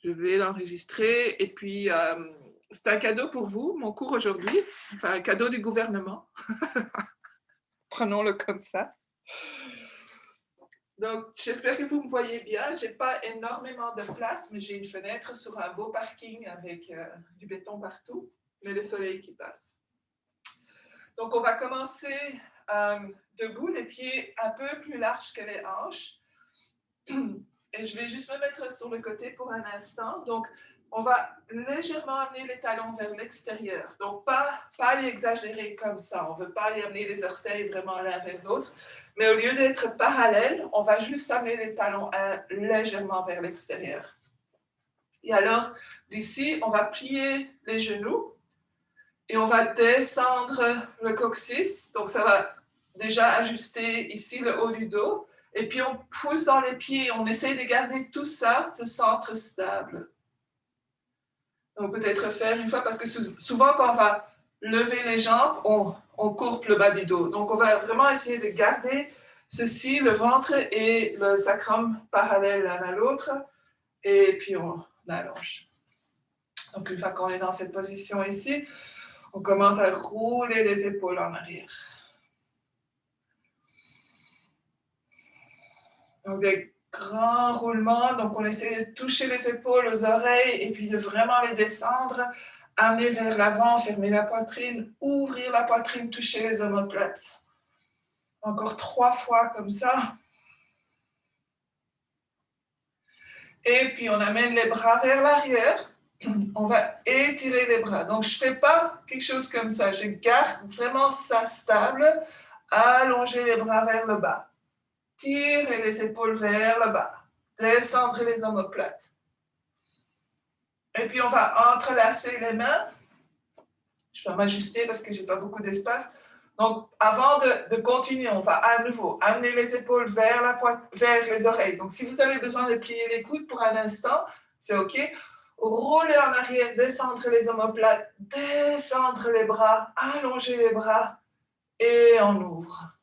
Je vais l'enregistrer et puis c'est un cadeau pour vous, mon cours aujourd'hui, enfin un cadeau du gouvernement. Prenons-le comme ça. Donc, j'espère que vous me voyez bien. Je n'ai pas énormément de place, mais j'ai une fenêtre sur un beau parking avec du béton partout, mais le soleil qui passe. Donc, on va commencer debout, les pieds un peu plus larges que les hanches. Et je vais juste me mettre sur le côté pour un instant. Donc, on va légèrement amener les talons vers l'extérieur. Donc, pas les exagérer comme ça. On ne veut pas les amener les orteils vraiment l'un vers l'autre. Mais au lieu d'être parallèles, on va juste amener les talons légèrement vers l'extérieur. Et alors, d'ici, on va plier les genoux et on va descendre le coccyx. Donc, ça va déjà ajuster ici le haut du dos. Et puis, on pousse dans les pieds. On essaie de garder tout ça, ce centre stable. Donc, peut-être faire une fois, parce que souvent, quand on va lever les jambes, on courbe le bas du dos. Donc, on va vraiment essayer de garder ceci, le ventre et le sacrum parallèles l'un à l'autre. Et puis, on allonge. Donc, une fois qu'on est dans cette position ici, on commence à rouler les épaules en arrière. Donc, des grands roulements. Donc, on essaie de toucher les épaules aux oreilles et puis de vraiment les descendre, amener vers l'avant, fermer la poitrine, ouvrir la poitrine, toucher les omoplates. Encore 3 fois comme ça. Et puis, on amène les bras vers l'arrière. On va étirer les bras. Donc, je ne fais pas quelque chose comme ça. Je garde vraiment ça stable. Allonger les bras vers le bas. Tirer les épaules vers le bas. Descendre les omoplates. Et puis, on va entrelacer les mains. Je vais m'ajuster parce que je n'ai pas beaucoup d'espace. Donc, avant de continuer, on va à nouveau amener les épaules vers les oreilles. Donc, si vous avez besoin de plier les coudes pour un instant, c'est OK. Rouler en arrière, descendre les omoplates, descendre les bras, allonger les bras et on ouvre.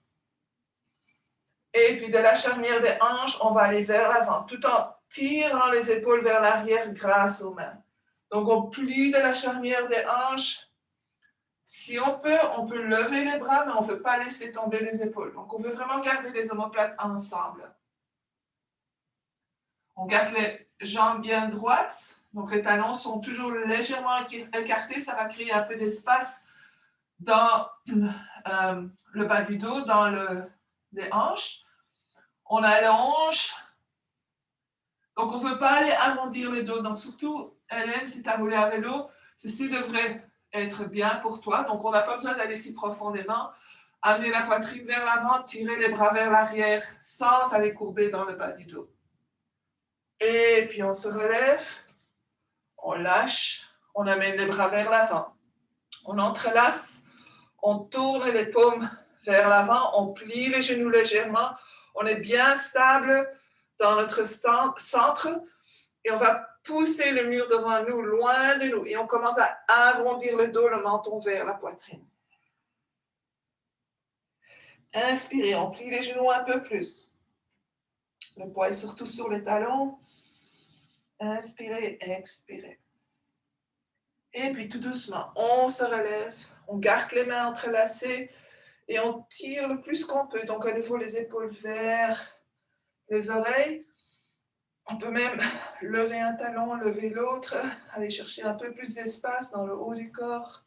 Et puis, de la charnière des hanches, on va aller vers l'avant, tout en tirant les épaules vers l'arrière grâce aux mains. Donc, on plie de la charnière des hanches. Si on peut lever les bras, mais on ne veut pas laisser tomber les épaules. Donc, on veut vraiment garder les omoplates ensemble. On garde les jambes bien droites. Donc, les talons sont toujours légèrement écartés. Ça va créer un peu d'espace dans le bas du dos, dans les hanches. On allonge. Donc, on ne veut pas aller arrondir le dos. Donc, surtout, Hélène, si tu as roulé à vélo, ceci devrait être bien pour toi. Donc, on n'a pas besoin d'aller si profondément. Amener la poitrine vers l'avant, tirer les bras vers l'arrière sans aller courber dans le bas du dos. Et puis, on se relève, on lâche, on amène les bras vers l'avant. On entrelace, on tourne les paumes vers l'avant, on plie les genoux légèrement, on est bien stable dans notre centre et on va pousser le mur devant nous, loin de nous, et on commence à arrondir le dos, le menton vers la poitrine. Inspirez, on plie les genoux un peu plus. Le poids est surtout sur les talons. Inspirez, expirez. Et puis tout doucement, on se relève, on garde les mains entrelacées et on tire le plus qu'on peut. Donc à nouveau les épaules vers les oreilles. On peut même lever un talon, lever l'autre, aller chercher un peu plus d'espace dans le haut du corps.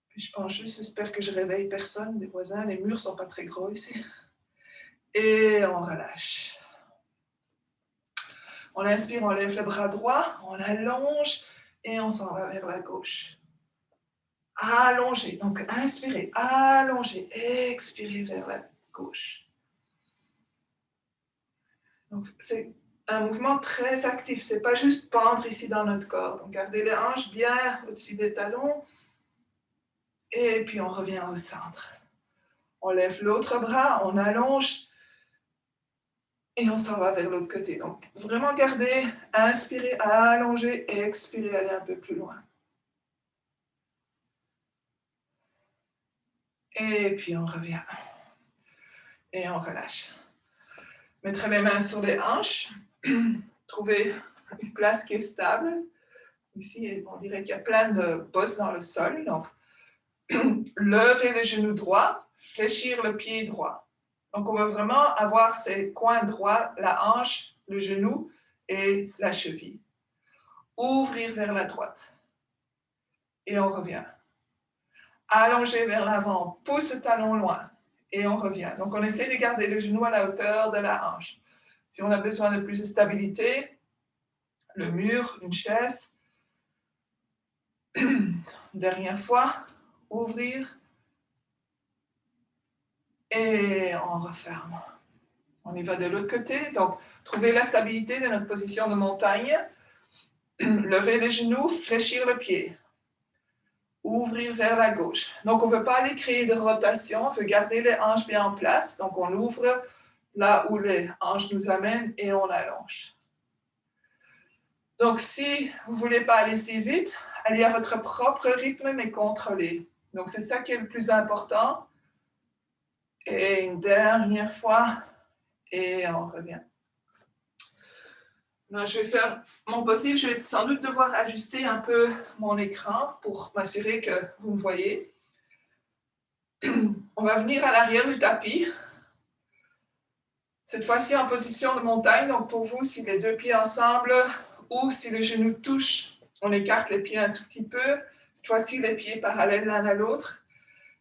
Puis je pense juste, j'espère que je réveille personne, des voisins, les murs ne sont pas très gros ici. Et on relâche. On inspire, on lève le bras droit, on allonge et on s'en va vers la gauche. Allongez, donc inspirez, allongez, expirez vers la gauche. Donc c'est un mouvement très actif, c'est pas juste pendre ici dans notre corps. Donc gardez les hanches bien au-dessus des talons et puis on revient au centre. On lève l'autre bras, on allonge et on s'en va vers l'autre côté. Donc vraiment gardez, inspirez, allongez, expirez, allez un peu plus loin. Et puis on revient. Et on relâche. Mettre les mains sur les hanches. Trouvez une place qui est stable. Ici, on dirait qu'il y a plein de bosses dans le sol. Donc, lever le genou droit, fléchir le pied droit. Donc, on veut vraiment avoir ces coins droits, la hanche, le genou et la cheville. Ouvrir vers la droite. Et on revient. Allonger vers l'avant, pousse le talon loin. Et on revient. Donc, on essaie de garder le genou à la hauteur de la hanche. Si on a besoin de plus de stabilité, le mur, une chaise. Dernière fois, ouvrir. Et on referme. On y va de l'autre côté. Donc, trouver la stabilité de notre position de montagne. Lever les genoux, fléchir le pied. Ouvrir vers la gauche. Donc, on ne veut pas aller créer de rotation. On veut garder les hanches bien en place. Donc, on ouvre là où les hanches nous amènent et on allonge. Donc, si vous ne voulez pas aller si vite, allez à votre propre rythme, mais contrôlé. Donc, c'est ça qui est le plus important. Et une dernière fois, et on revient. Donc, je vais faire mon possible. Je vais sans doute devoir ajuster un peu mon écran pour m'assurer que vous me voyez. On va venir à l'arrière du tapis. Cette fois-ci en position de montagne. Donc, pour vous, si les deux pieds ensemble ou si le genou touche, on écarte les pieds un tout petit peu. Cette fois-ci, les pieds parallèles l'un à l'autre.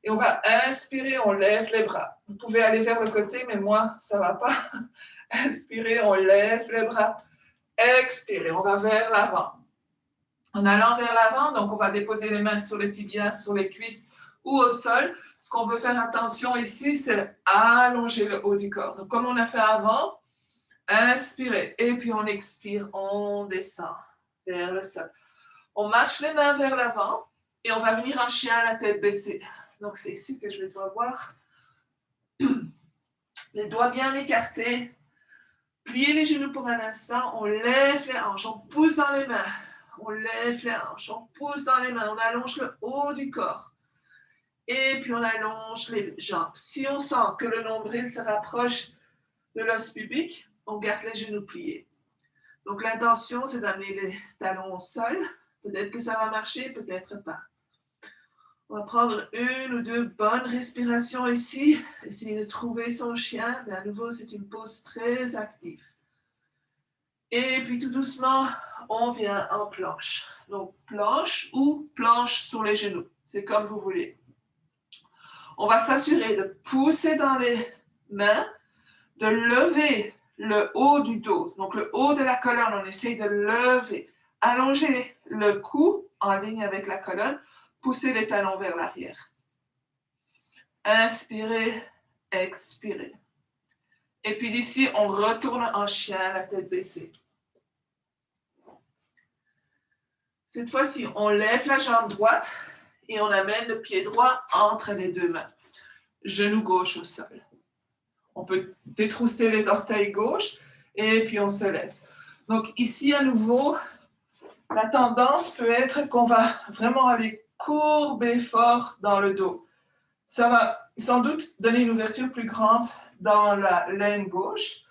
Et on va inspirer, on lève les bras. Vous pouvez aller vers le côté, mais moi, ça ne va pas. Inspirez, on lève les bras. Expirez, on va vers l'avant. En allant vers l'avant, donc on va déposer les mains sur les tibias, sur les cuisses ou au sol. Ce qu'on veut faire attention ici, c'est allonger le haut du corps. Donc comme on a fait avant, inspirez. Et puis on expire, on descend vers le sol. On marche les mains vers l'avant et on va venir en chien à la tête baissée. Donc, c'est ici que je vais devoir voir. Les doigts bien écartés. Pliez les genoux pour un instant. On lève les hanches. On pousse dans les mains. On lève les hanches. On pousse dans les mains. On allonge le haut du corps. Et puis, on allonge les jambes. Si on sent que le nombril se rapproche de l'os pubique, on garde les genoux pliés. Donc, l'intention, c'est d'amener les talons au sol. Peut-être que ça va marcher, peut-être pas. On va prendre une ou deux bonnes respirations ici. Essayer de trouver son chien. Mais à nouveau, c'est une pose très active. Et puis tout doucement, on vient en planche. Donc planche ou planche sur les genoux. C'est comme vous voulez. On va s'assurer de pousser dans les mains, de lever le haut du dos. Donc le haut de la colonne, on essaie de lever. Allonger le cou en ligne avec la colonne. Poussez les talons vers l'arrière. Inspirez, expirez. Et puis d'ici, on retourne en chien, la tête baissée. Cette fois-ci, on lève la jambe droite et on amène le pied droit entre les deux mains. Genou gauche au sol. On peut détrousser les orteils gauche et puis on se lève. Donc ici, à nouveau, la tendance peut être qu'on va vraiment aller courber fort dans le dos. Ça va sans doute donner une ouverture plus grande dans la laine gauche,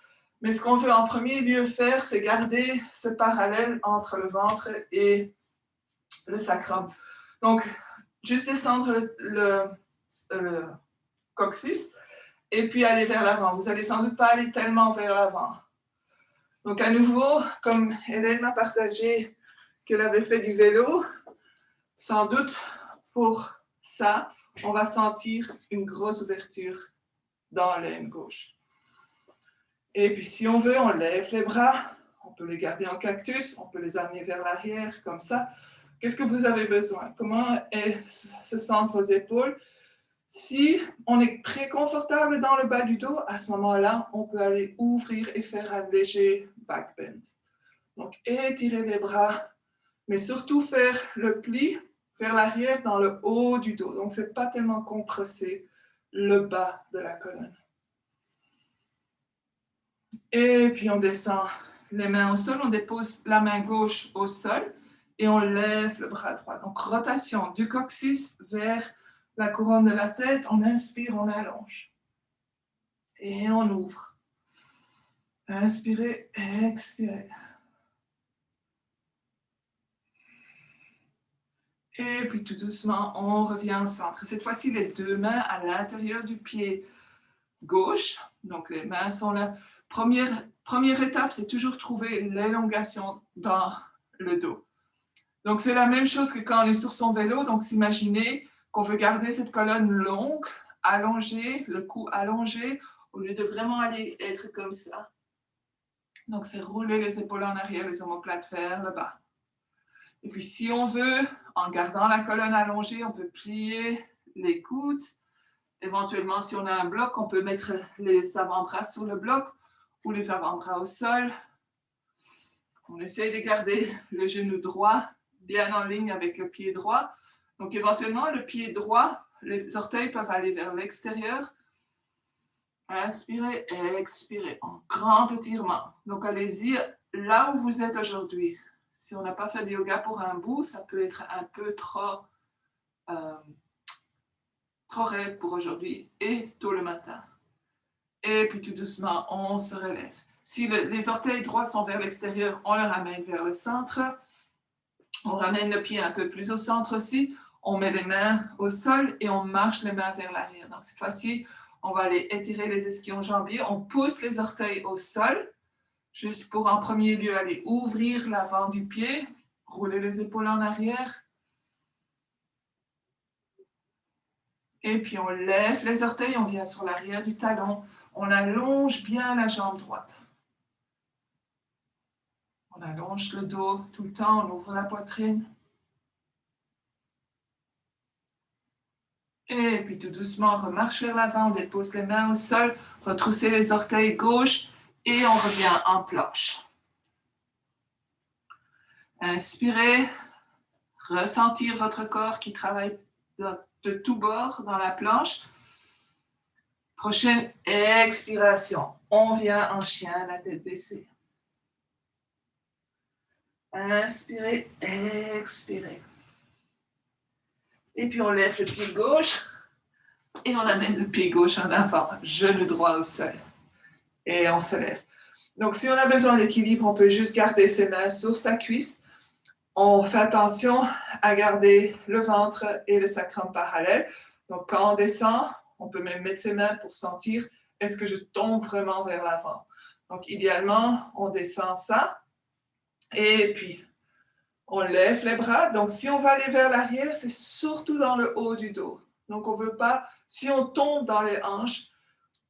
mais ce qu'on veut en premier lieu faire, c'est garder ce parallèle entre le ventre et le sacrum. Donc, juste descendre le coccyx et puis aller vers l'avant. Vous n'allez sans doute pas aller tellement vers l'avant. Donc, à nouveau, comme Hélène m'a partagé qu'elle avait fait du vélo, sans doute pour ça, on va sentir une grosse ouverture dans l'aine gauche. Et puis si on veut, on lève les bras, on peut les garder en cactus, on peut les amener vers l'arrière comme ça. Qu'est-ce que vous avez besoin? Comment se sentent vos épaules? Si on est très confortable dans le bas du dos, à ce moment-là, on peut aller ouvrir et faire un léger back bend. Donc étirer les bras, mais surtout faire le pli vers l'arrière dans le haut du dos. Donc, ce n'est pas tellement compresser le bas de la colonne. Et puis, on descend les mains au sol. On dépose la main gauche au sol et on lève le bras droit. Donc, rotation du coccyx vers la couronne de la tête. On inspire, on allonge. Et on ouvre. Inspirez, expirez. Et puis tout doucement, on revient au centre. Cette fois-ci, les deux mains à l'intérieur du pied gauche. Donc les mains sont là. Première étape, c'est toujours trouver l'élongation dans le dos. Donc c'est la même chose que quand on est sur son vélo. Donc s'imaginez qu'on veut garder cette colonne longue, allongée, le cou allongé, au lieu de vraiment aller être comme ça. Donc c'est rouler les épaules en arrière, les omoplates vers le bas. Et puis si on veut, en gardant la colonne allongée, on peut plier les coudes. Éventuellement, si on a un bloc, on peut mettre les avant-bras sur le bloc ou les avant-bras au sol. On essaie de garder le genou droit bien en ligne avec le pied droit. Donc éventuellement, le pied droit, les orteils peuvent aller vers l'extérieur. Inspirez, expirez, en grand étirement. Donc allez-y là où vous êtes aujourd'hui. Si on n'a pas fait de yoga pour un bout, ça peut être un peu trop raide pour aujourd'hui et tôt le matin. Et puis tout doucement, on se relève. Si les orteils droits sont vers l'extérieur, on le ramène vers le centre. On ramène le pied un peu plus au centre aussi. On met les mains au sol et on marche les mains vers l'arrière. Donc cette fois-ci, on va aller étirer les ischio-jambiers. On pousse les orteils au sol, juste pour en premier lieu aller ouvrir l'avant du pied, rouler les épaules en arrière. Et puis on lève les orteils, on vient sur l'arrière du talon. On allonge bien la jambe droite. On allonge le dos tout le temps, on ouvre la poitrine. Et puis tout doucement, on remarche vers l'avant, on dépose les mains au sol, retroussez les orteils gauche et on revient en planche. Inspirez, ressentir votre corps qui travaille de tous bords dans la planche. Prochaine expiration, on vient en chien, la tête baissée. Inspirez, expirez. Et puis on lève le pied gauche et on amène le pied gauche en avant, genou droit au sol. Et on se lève. Donc si on a besoin d'équilibre, on peut juste garder ses mains sur sa cuisse. On fait attention à garder le ventre et le sacrum parallèles. Donc quand on descend, on peut même mettre ses mains pour sentir est-ce que je tombe vraiment vers l'avant. Donc idéalement, on descend ça. Et puis, on lève les bras. Donc, si on va aller vers l'arrière, c'est surtout dans le haut du dos. Donc, on ne veut pas, si on tombe dans les hanches,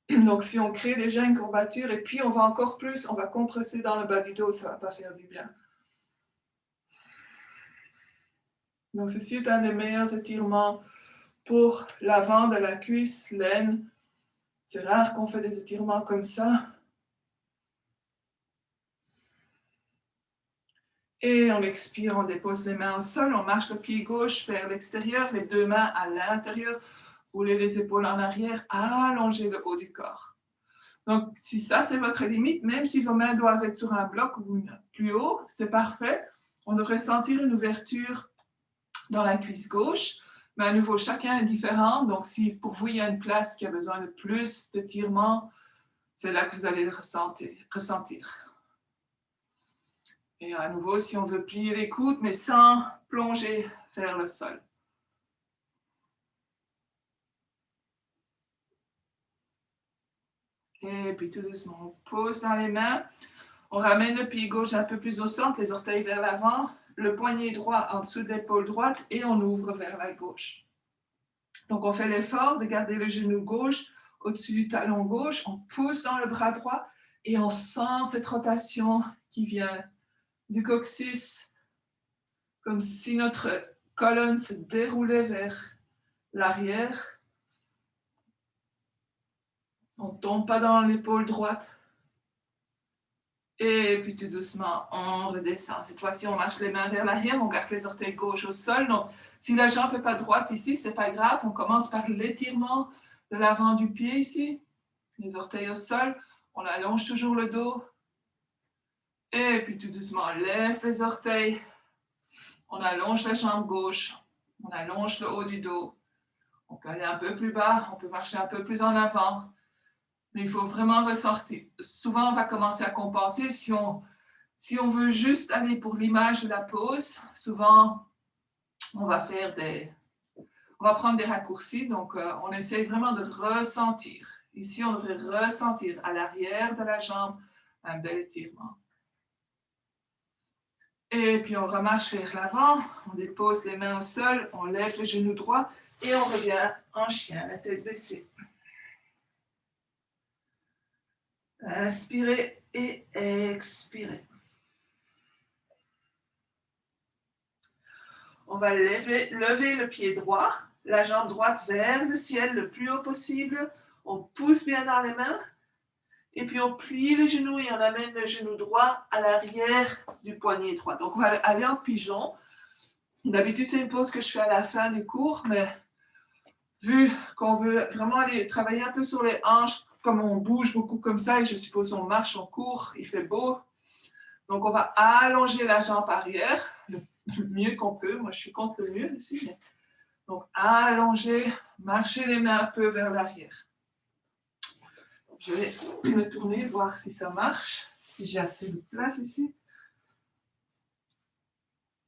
donc si on crée déjà une courbature et puis on va encore plus, on va compresser dans le bas du dos, ça ne va pas faire du bien. Donc, ceci est un des meilleurs étirements pour l'avant de la cuisse, l'aine. C'est rare qu'on fait des étirements comme ça. Et on expire, on dépose les mains au sol, on marche le pied gauche vers l'extérieur, les deux mains à l'intérieur, roulez les épaules en arrière, allongez le haut du corps. Donc, si ça, c'est votre limite, même si vos mains doivent être sur un bloc ou plus haut, c'est parfait. On devrait sentir une ouverture dans la cuisse gauche, mais à nouveau, chacun est différent. Donc, si pour vous, il y a une place qui a besoin de plus d'étirement, c'est là que vous allez le ressentir. Et à nouveau, si on veut plier les coudes, mais sans plonger vers le sol. Et puis tout doucement, on pose dans les mains. On ramène le pied gauche un peu plus au centre, les orteils vers l'avant, le poignet droit en dessous de l'épaule droite et on ouvre vers la gauche. Donc on fait l'effort de garder le genou gauche au-dessus du talon gauche. On pousse dans le bras droit et on sent cette rotation qui vient du coccyx, comme si notre colonne se déroulait vers l'arrière. On ne tombe pas dans l'épaule droite. Et puis tout doucement, on redescend. Cette fois-ci, on marche les mains vers l'arrière, on garde les orteils gauche au sol. Donc, si la jambe n'est pas droite ici, ce n'est pas grave. On commence par l'étirement de l'avant du pied ici. Les orteils au sol. On allonge toujours le dos. Et puis tout doucement, on lève les orteils. On allonge la jambe gauche. On allonge le haut du dos. On peut aller un peu plus bas. On peut marcher un peu plus en avant. Mais il faut vraiment ressortir. Souvent, on va commencer à compenser. Si on veut juste aller pour l'image de la pose, souvent, On va prendre des raccourcis, donc on essaie vraiment de ressentir. Ici, on devrait ressentir à l'arrière de la jambe un bel étirement. Et puis on remarche vers l'avant, on dépose les mains au sol, on lève le genou droit et on revient en chien, la tête baissée. Inspirez et expirez. On va lever le pied droit, la jambe droite vers le ciel le plus haut possible. On pousse bien dans les mains. Et puis, on plie les genoux et on amène le genou droit à l'arrière du poignet droit. Donc, on va aller en pigeon. D'habitude, c'est une pause que je fais à la fin du cours, mais vu qu'on veut vraiment aller travailler un peu sur les hanches, comme on bouge beaucoup comme ça, et je suppose on marche, on court, il fait beau. Donc, on va allonger la jambe arrière, le mieux qu'on peut. Moi, je suis contre le mur ici. Mais... Donc, allonger, marcher les mains un peu vers l'arrière. Je vais me tourner, voir si ça marche, si j'ai assez de place ici.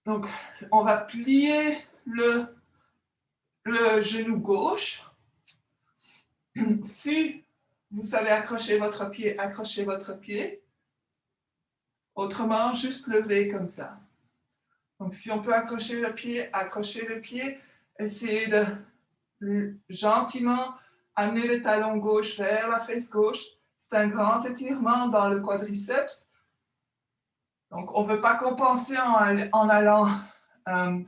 Donc, on va plier le genou gauche. Si vous savez accrocher votre pied, accrochez votre pied. Autrement, juste lever comme ça. Donc, si on peut accrocher le pied, accrochez le pied. Essayez de gentiment amener le talon gauche vers la fesse gauche. C'est un grand étirement dans le quadriceps. Donc, on ne veut pas compenser en allant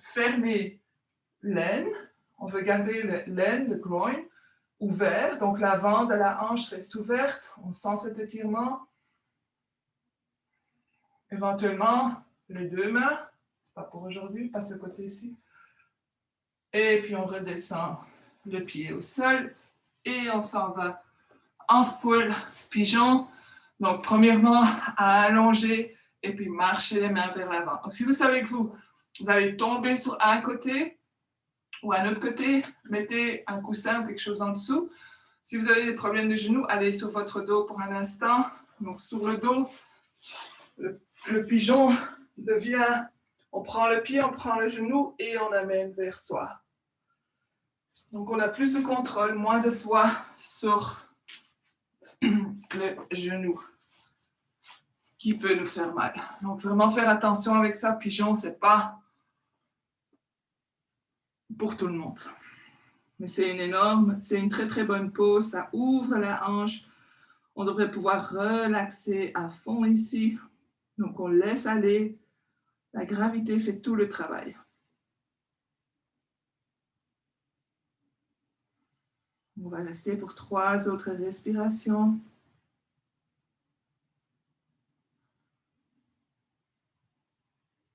fermer l'aine. On veut garder l'aine, le groin, ouvert. Donc, l'avant de la hanche reste ouverte. On sent cet étirement. Éventuellement, les deux mains. Pas pour aujourd'hui, pas ce côté-ci. Et puis, on redescend le pied au sol. Et on s'en va en full pigeon. Donc, premièrement, à allonger et puis marcher les mains vers l'avant. Donc, si vous savez que vous allez tomber sur un côté ou un autre côté, mettez un coussin ou quelque chose en dessous. Si vous avez des problèmes de genoux, allez sur votre dos pour un instant. Donc, sur le dos, le pigeon devient, on prend le pied, on prend le genou et on amène vers soi. Donc, on a plus de contrôle, moins de poids sur le genou qui peut nous faire mal. Donc, vraiment faire attention avec ça. Pigeon, c'est pas pour tout le monde. Mais c'est une très, très bonne pose. Ça ouvre la hanche. On devrait pouvoir relaxer à fond ici. Donc, on laisse aller. La gravité fait tout le travail. On va rester pour 3 autres respirations.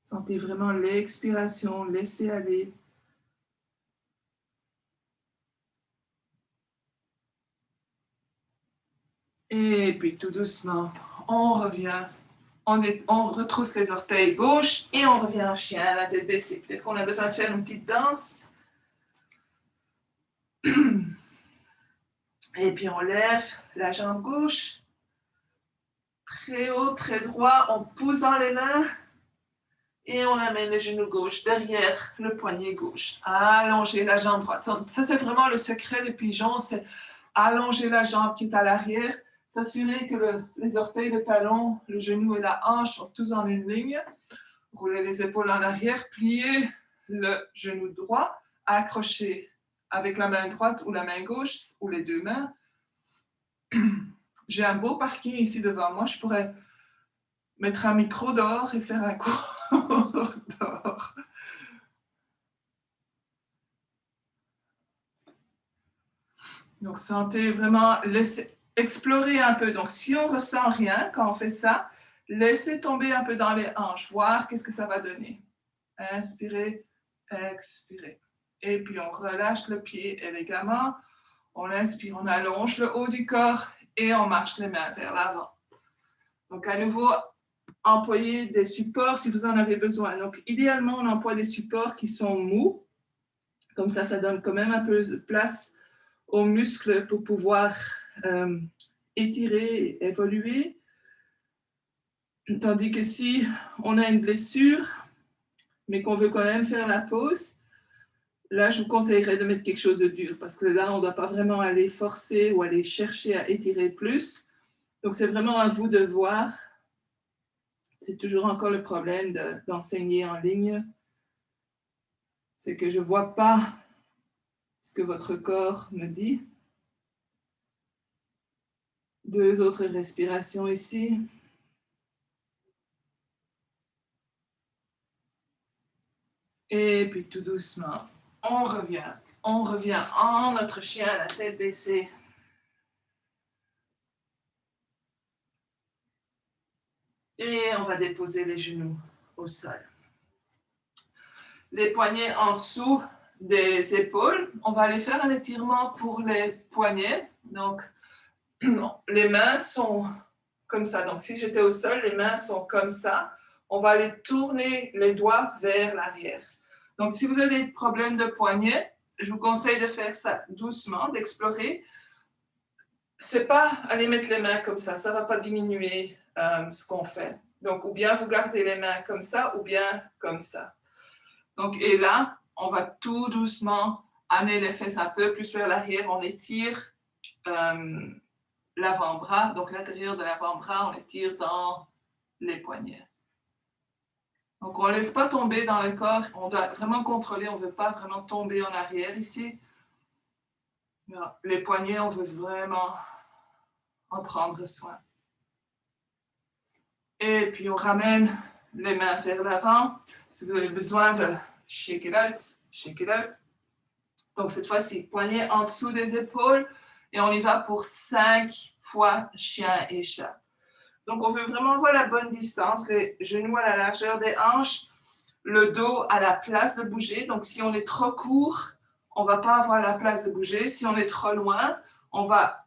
Sentez vraiment l'expiration, laissez aller. Et puis tout doucement, on revient. On retrousse les orteils gauche et on revient en chien, la tête baissée. Peut-être qu'on a besoin de faire une petite danse. Et puis on lève la jambe gauche. Très haut, très droit. On pousse dans les mains. Et on amène le genou gauche derrière le poignet gauche. Allonger la jambe droite. Ça, c'est vraiment le secret des pigeons, c'est allonger la jambe petite à l'arrière, s'assurer que les orteils, le talon, le genou et la hanche sont tous en une ligne. Rouler les épaules en arrière, plier le genou droit, accrocher avec la main droite ou la main gauche ou les deux mains. J'ai un beau parking ici devant moi. Je pourrais mettre un micro dehors et faire un cours dehors. Donc, sentez vraiment, laissez explorer un peu. Donc, si on ne ressent rien quand on fait ça, laissez tomber un peu dans les hanches, voir qu'est-ce que ça va donner. Inspirez, expirez. Et puis, on relâche le pied élégamment. On inspire, on allonge le haut du corps et on marche les mains vers l'avant. Donc, à nouveau, employez des supports si vous en avez besoin. Donc, idéalement, on emploie des supports qui sont mous. Comme ça donne quand même un peu de place aux muscles pour pouvoir étirer et évoluer. Tandis que si on a une blessure, mais qu'on veut quand même faire la pause, là, je vous conseillerais de mettre quelque chose de dur parce que là, on ne doit pas vraiment aller forcer ou aller chercher à étirer plus. Donc, c'est vraiment à vous de voir. C'est toujours encore le problème d'enseigner en ligne. C'est que je ne vois pas ce que votre corps me dit. 2 autres respirations ici. Et puis tout doucement, on revient. On revient en notre chien, la tête baissée. Et on va déposer les genoux au sol. Les poignets en dessous des épaules. On va aller faire un étirement pour les poignets. Donc, les mains sont comme ça. Donc, si j'étais au sol, les mains sont comme ça. On va aller tourner les doigts vers l'arrière. Donc, si vous avez des problèmes de poignet, je vous conseille de faire ça doucement, d'explorer. C'est pas aller mettre les mains comme ça va pas diminuer ce qu'on fait. Donc, ou bien vous gardez les mains comme ça, ou bien comme ça. Donc, et là, on va tout doucement amener les fesses un peu plus vers l'arrière. On étire l'avant-bras, donc l'intérieur de l'avant-bras, on étire dans les poignets. Donc, on ne laisse pas tomber dans le corps. On doit vraiment contrôler. On ne veut pas vraiment tomber en arrière ici. Non, les poignets, on veut vraiment en prendre soin. Et puis, on ramène les mains vers l'avant. Si vous avez besoin de shake it out, shake it out. Donc, cette fois-ci, poignets en dessous des épaules. Et on y va pour 5 fois chien et chat. Donc, on veut vraiment avoir la bonne distance, les genoux à la largeur des hanches, le dos à la place de bouger. Donc, si on est trop court, on ne va pas avoir la place de bouger. Si on est trop loin, on va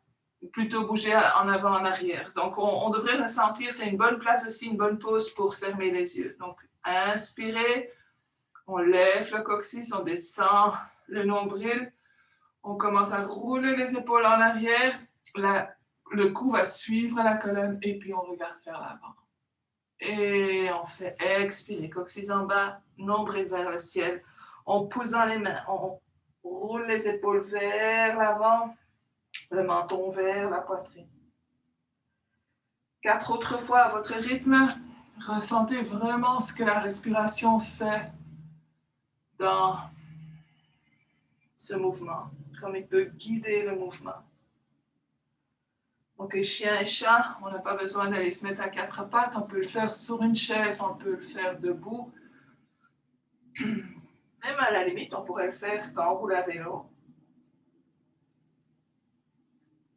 plutôt bouger en avant, en arrière. Donc, on devrait ressentir, c'est une bonne place aussi, une bonne pause pour fermer les yeux. Donc, inspirez, on lève le coccyx, on descend le nombril, on commence à rouler les épaules en arrière, le cou va suivre la colonne et puis on regarde vers l'avant. Et on fait expirer, coccyx en bas, nombril vers le ciel. On pousse dans les mains, on roule les épaules vers l'avant, le menton vers la poitrine. 4 autres fois à votre rythme. Ressentez vraiment ce que la respiration fait dans ce mouvement, comme il peut guider le mouvement. Donc, chien et chat, on n'a pas besoin d'aller se mettre à 4 pattes. On peut le faire sur une chaise, on peut le faire debout. Même à la limite, on pourrait le faire quand on roule à vélo.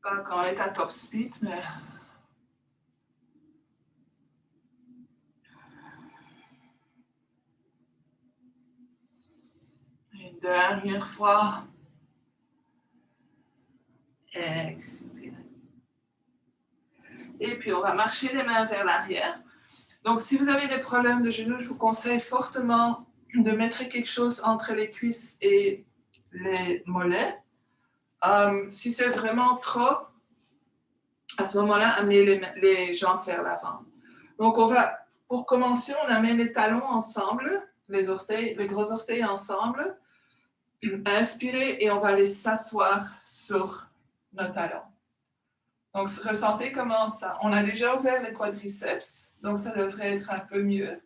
Pas quand on est à top speed, mais... Une dernière fois. Expirez. Et puis, on va marcher les mains vers l'arrière. Donc, si vous avez des problèmes de genoux, je vous conseille fortement de mettre quelque chose entre les cuisses et les mollets. Si c'est vraiment trop, à ce moment-là, amenez les jambes vers l'avant. Donc, pour commencer, on amène les talons ensemble, les gros orteils ensemble. Inspirez et on va aller s'asseoir sur nos talons. Donc, ressentez comment ça. On a déjà ouvert les quadriceps, donc ça devrait être un peu mieux.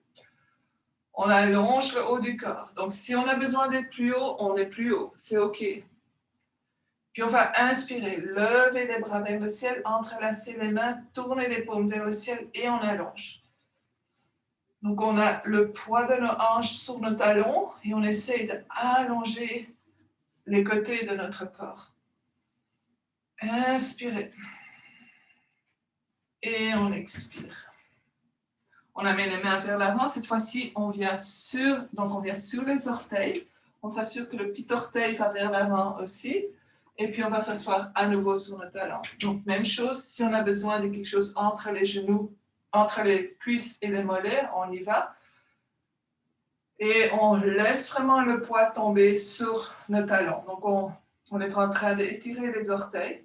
On allonge le haut du corps. Donc, si on a besoin d'être plus haut, on est plus haut. C'est OK. Puis, on va inspirer, lever les bras vers le ciel, entrelacer les mains, tourner les paumes vers le ciel et on allonge. Donc, on a le poids de nos hanches sur nos talons et on essaie d'allonger les côtés de notre corps. Inspirez. Et on expire. On amène les mains vers l'avant. Cette fois-ci, on vient sur les orteils. On s'assure que le petit orteil va vers l'avant aussi. Et puis, on va s'asseoir à nouveau sur nos talons. Donc, même chose, si on a besoin de quelque chose entre les genoux, entre les cuisses et les mollets, on y va. Et on laisse vraiment le poids tomber sur nos talons. Donc, on est en train d'étirer les orteils.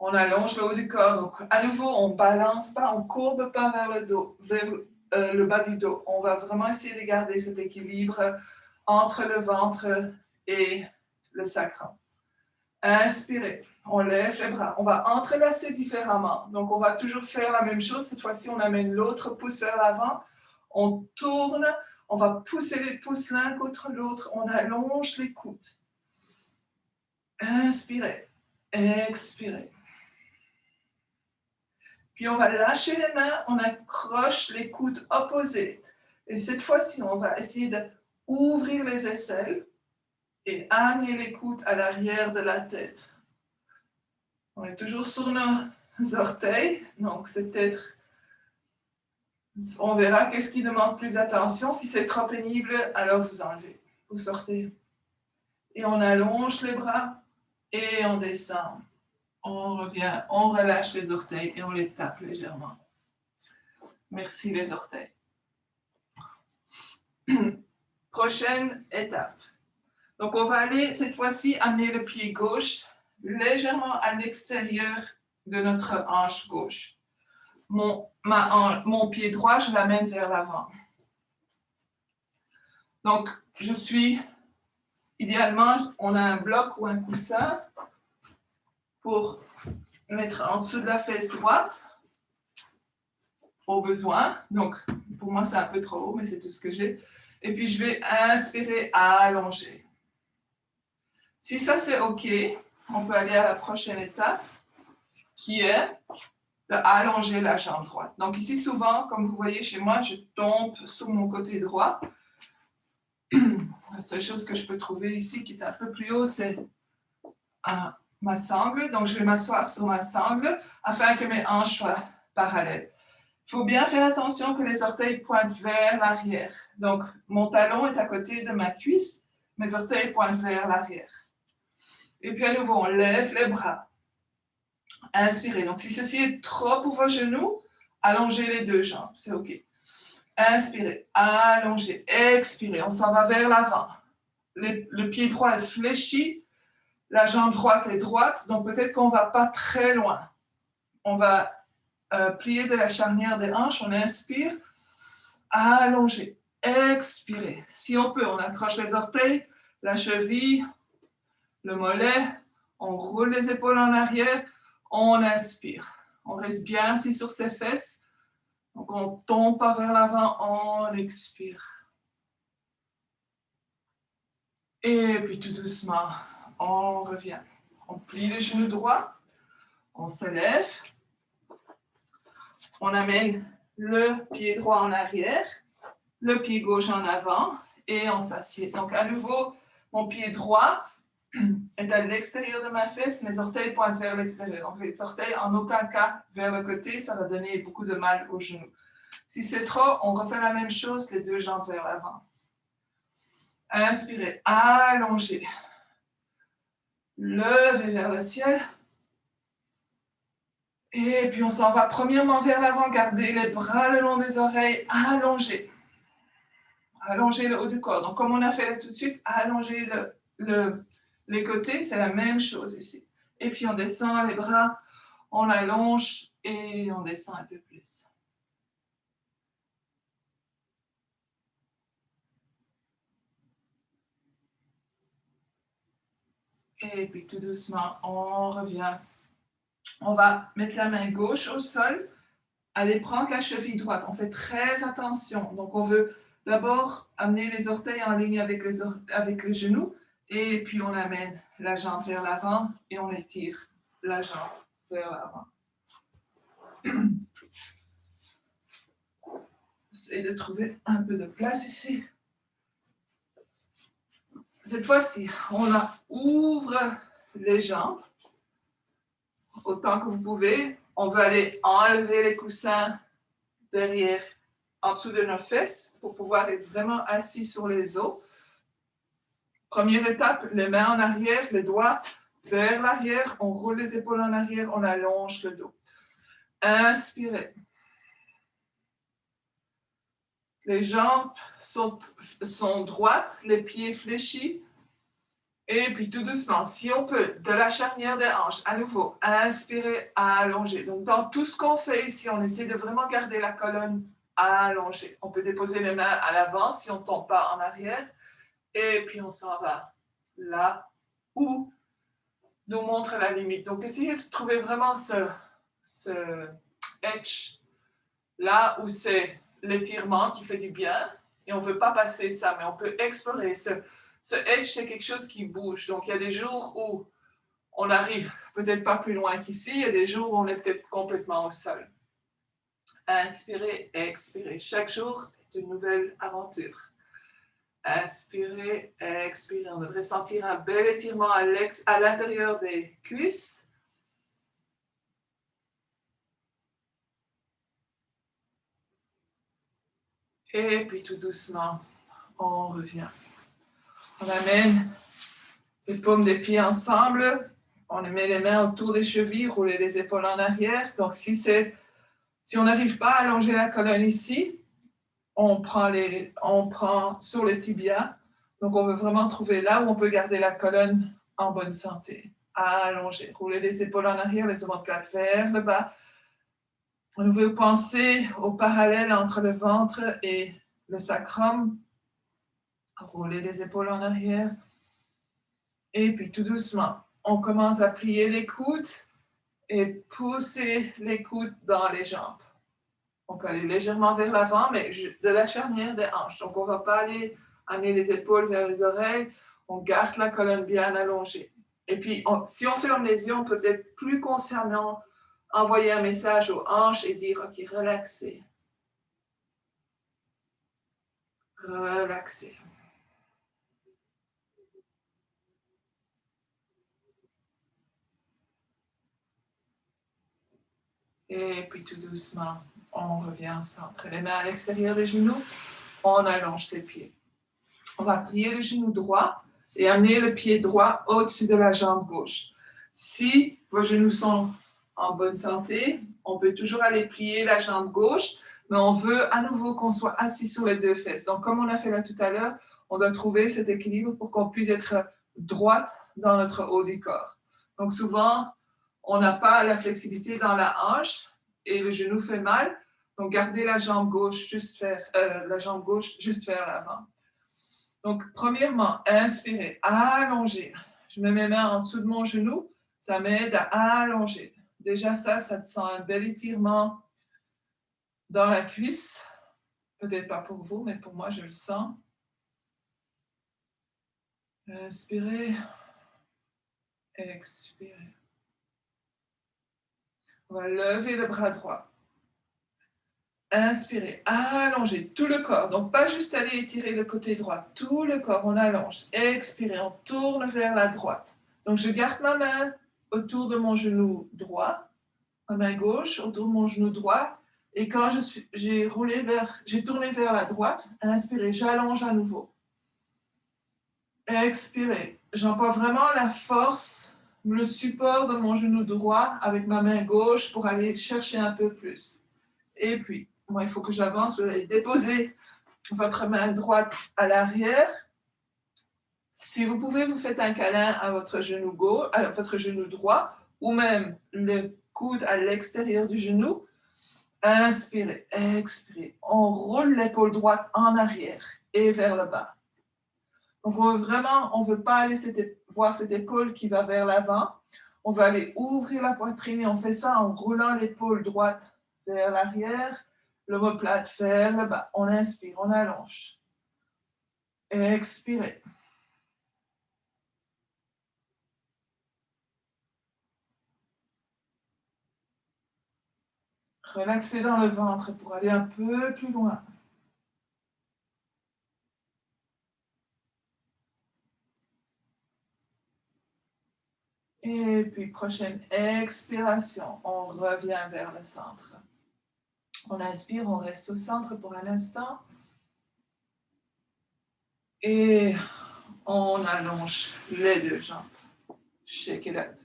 On allonge le haut du corps. Donc, à nouveau, on ne balance pas, on ne courbe pas vers le dos, vers le bas du dos. On va vraiment essayer de garder cet équilibre entre le ventre et le sacrum. Inspirez, on lève les bras. On va entrelacer différemment. Donc, on va toujours faire la même chose. Cette fois-ci, on amène l'autre pouce vers l'avant. On tourne. On va pousser les pouces l'un contre l'autre. On allonge les coudes. Inspirez. Expirez. Puis, on va lâcher les mains. On accroche les coudes opposés. Et cette fois-ci, on va essayer d'ouvrir les aisselles et amener les coudes à l'arrière de la tête. On est toujours sur nos orteils, donc c'est peut-être, on verra qu'est-ce qui demande plus d'attention. Si c'est trop pénible, alors vous enlevez, vous sortez. Et on allonge les bras et on descend. On revient, on relâche les orteils et on les tape légèrement. Merci les orteils. Prochaine étape. Donc on va aller cette fois-ci amener le pied gauche légèrement à l'extérieur de notre hanche gauche. Mon pied droit, je l'amène vers l'avant. Donc, idéalement, on a un bloc ou un coussin pour mettre en dessous de la fesse droite, au besoin. Donc, pour moi, c'est un peu trop haut, mais c'est tout ce que j'ai. Et puis, je vais inspirer, allonger. Si ça, c'est OK, on peut aller à la prochaine étape, qui est d'allonger la jambe droite. Donc ici, souvent, comme vous voyez chez moi, je tombe sur mon côté droit. La seule chose que je peux trouver ici qui est un peu plus haut, c'est ma sangle. Donc je vais m'asseoir sur ma sangle afin que mes hanches soient parallèles. Il faut bien faire attention que les orteils pointent vers l'arrière. Donc mon talon est à côté de ma cuisse, mes orteils pointent vers l'arrière. Et puis à nouveau, on lève les bras. Inspirez. Donc, si ceci est trop pour vos genoux, allongez les deux jambes. C'est OK. Inspirez. Allongez. Expirez. On s'en va vers l'avant. Le pied droit est fléchi. La jambe droite est droite. Donc, peut-être qu'on ne va pas très loin. On va plier de la charnière des hanches. On inspire. Allongez. Expirez. Si on peut, on accroche les orteils, la cheville, le mollet. On roule les épaules en arrière. On inspire. On reste bien assis sur ses fesses. Donc, on ne tombe pas vers l'avant. On expire. Et puis, tout doucement, on revient. On plie les genoux droits. On se lève. On amène le pied droit en arrière, le pied gauche en avant et on s'assied. Donc, à nouveau, mon pied droit est à l'extérieur de ma fesse, mes orteils pointent vers l'extérieur. Donc, les orteils, en aucun cas, vers le côté, ça va donner beaucoup de mal aux genoux. Si c'est trop, on refait la même chose, les deux jambes vers l'avant. Inspirez, allongez. Levez vers le ciel. Et puis, on s'en va premièrement vers l'avant, gardez les bras le long des oreilles, allongez. Allongez le haut du corps. Donc, comme on a fait là tout de suite, allongez les côtés, c'est la même chose ici. Et puis, on descend les bras, on allonge et on descend un peu plus. Et puis, tout doucement, on revient. On va mettre la main gauche au sol, aller prendre la cheville droite. On fait très attention. Donc, on veut d'abord amener les orteils en ligne avec les genoux. Et puis, on amène la jambe vers l'avant et on étire la jambe vers l'avant. J'essaie de trouver un peu de place ici. Cette fois-ci, on ouvre les jambes autant que vous pouvez. On va aller enlever les coussins derrière, en dessous de nos fesses pour pouvoir être vraiment assis sur les os. Première étape, les mains en arrière, les doigts vers l'arrière. On roule les épaules en arrière, on allonge le dos. Inspirez. Les jambes sont droites, les pieds fléchis. Et puis tout doucement, si on peut, de la charnière des hanches, à nouveau, inspirez, allonger. Donc dans tout ce qu'on fait ici, on essaie de vraiment garder la colonne allongée. On peut déposer les mains à l'avant si on ne tombe pas en arrière. Et puis, on s'en va là où nous montre la limite. Donc, essayez de trouver vraiment ce edge là où c'est l'étirement qui fait du bien. Et on ne veut pas passer ça, mais on peut explorer. Ce edge, c'est quelque chose qui bouge. Donc, il y a des jours où on n'arrive peut-être pas plus loin qu'ici. Il y a des jours où on est peut-être complètement au sol. Inspirez, expirez. Chaque jour est une nouvelle aventure. Inspirez, expirez. On devrait sentir un bel étirement à l'intérieur des cuisses. Et puis tout doucement, on revient. On amène les paumes des pieds ensemble. On met les mains autour des chevilles, rouler les épaules en arrière. Donc si on n'arrive pas à allonger la colonne ici, on prend sur les tibias. Donc, on veut vraiment trouver là où on peut garder la colonne en bonne santé. Allonger, rouler les épaules en arrière, les omoplates vers le bas. On veut penser au parallèle entre le ventre et le sacrum. Rouler les épaules en arrière. Et puis, tout doucement, on commence à plier les coudes et pousser les coudes dans les jambes. On peut aller légèrement vers l'avant, mais de la charnière des hanches. Donc, on ne va pas aller amener les épaules vers les oreilles. On garde la colonne bien allongée. Et puis, si on ferme les yeux, on peut être plus consciemment envoyer un message aux hanches et dire, OK, relaxez. Relaxez. Et puis, tout doucement, on revient au centre. Les mains à l'extérieur des genoux, on allonge les pieds. On va plier le genou droit et amener le pied droit au-dessus de la jambe gauche. Si vos genoux sont en bonne santé, on peut toujours aller plier la jambe gauche, mais on veut à nouveau qu'on soit assis sur les deux fesses. Donc, comme on a fait là tout à l'heure, on doit trouver cet équilibre pour qu'on puisse être droite dans notre haut du corps. Donc, souvent, on n'a pas la flexibilité dans la hanche et le genou fait mal. Donc, gardez la jambe gauche juste vers l'avant. Donc, premièrement, inspirez, allonger. Je mets mes mains en dessous de mon genou, ça m'aide à allonger. Déjà ça te sent un bel étirement dans la cuisse. Peut-être pas pour vous, mais pour moi, je le sens. Inspirez, expirez. On va lever le bras droit. Inspirez, allongez tout le corps. Donc, pas juste aller étirer le côté droit. Tout le corps, on allonge. Expirez, on tourne vers la droite. Donc, je garde ma main autour de mon genou droit, ma main gauche autour de mon genou droit. Et quand j'ai tourné vers la droite, inspirez, j'allonge à nouveau. Expirez, j'emploie vraiment la force, le support de mon genou droit avec ma main gauche pour aller chercher un peu plus. Et puis, il faut que j'avance. Vous allez déposer votre main droite à l'arrière. Si vous pouvez, vous faites un câlin à votre genou gauche, à votre genou droit, ou même le coude à l'extérieur du genou. Inspirez, expirez. On roule l'épaule droite en arrière et vers le bas. Donc, on ne veut pas aller voir cette épaule qui va vers l'avant. On va aller ouvrir la poitrine et on fait ça en roulant l'épaule droite vers l'arrière, l'omoplate vers le bas. On inspire, on allonge. Expirez. Relaxez dans le ventre pour aller un peu plus loin. Et puis, prochaine expiration, on revient vers le centre. On inspire, on reste au centre pour un instant. Et on allonge les deux jambes. Shake it out.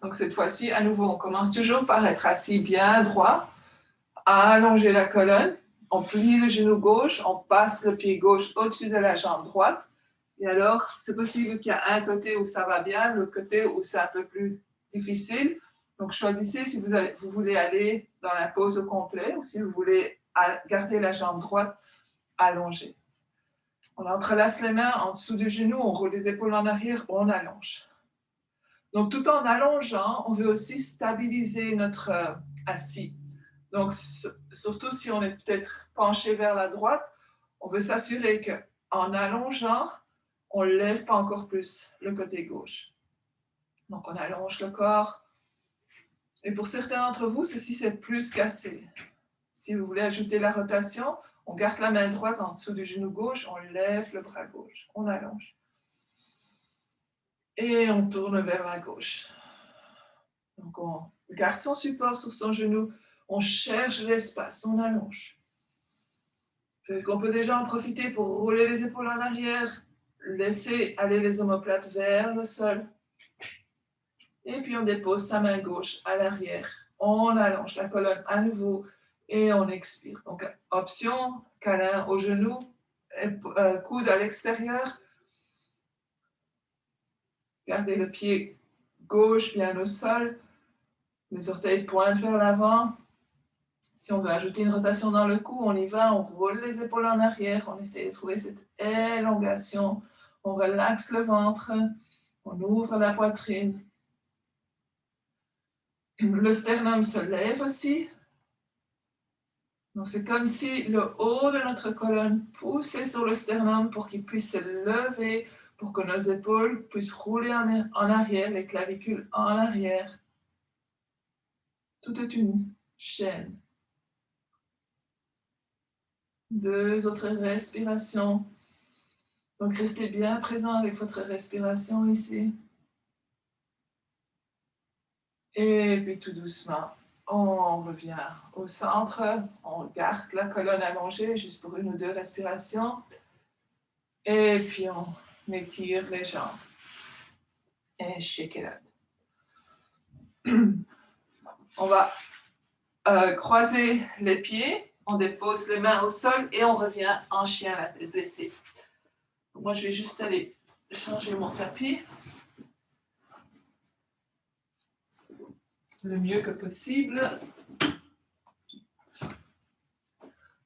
Donc, cette fois-ci, à nouveau, on commence toujours par être assis bien droit, allonger la colonne, on plie le genou gauche, on passe le pied gauche au-dessus de la jambe droite. Et alors, c'est possible qu'il y a un côté où ça va bien, l'autre côté où c'est un peu plus difficile. Donc, choisissez si vous voulez aller dans la pose au complet ou si vous voulez garder la jambe droite allongée. On entrelace les mains en dessous du genou, on roule les épaules en arrière, on allonge. Donc, tout en allongeant, on veut aussi stabiliser notre assis. Donc, surtout si on est peut-être penché vers la droite, on veut s'assurer qu'en allongeant, on ne lève pas encore plus le côté gauche. Donc, on allonge le corps. Et pour certains d'entre vous, ceci, c'est plus qu'assez. Si vous voulez ajouter la rotation, on garde la main droite en dessous du genou gauche, on lève le bras gauche, on allonge. Et on tourne vers la gauche. Donc, on garde son support sur son genou, on cherche l'espace, on allonge. Est-ce qu'on peut déjà en profiter pour rouler les épaules en arrière, laisser aller les omoplates vers le sol. Et puis, on dépose sa main gauche à l'arrière. On allonge la colonne à nouveau et on expire. Donc, option, câlin au genou, coude à l'extérieur. Gardez le pied gauche bien au sol. Les orteils pointent vers l'avant. Si on veut ajouter une rotation dans le cou, on y va, on roule les épaules en arrière, on essaie de trouver cette élongation. On relaxe le ventre, on ouvre la poitrine. Le sternum se lève aussi. Donc, c'est comme si le haut de notre colonne poussait sur le sternum pour qu'il puisse se lever, pour que nos épaules puissent rouler en arrière, les clavicules en arrière. Tout est une chaîne. 2 autres respirations. Donc, restez bien présent avec votre respiration ici. Et puis, tout doucement, on revient au centre. On garde la colonne allongée juste pour 1 ou 2 respirations. Et puis, on étire les jambes. Et shake it out. On va croiser les pieds. On dépose les mains au sol et on revient en chien, la tête baissée. Moi, je vais juste aller changer mon tapis le mieux que possible.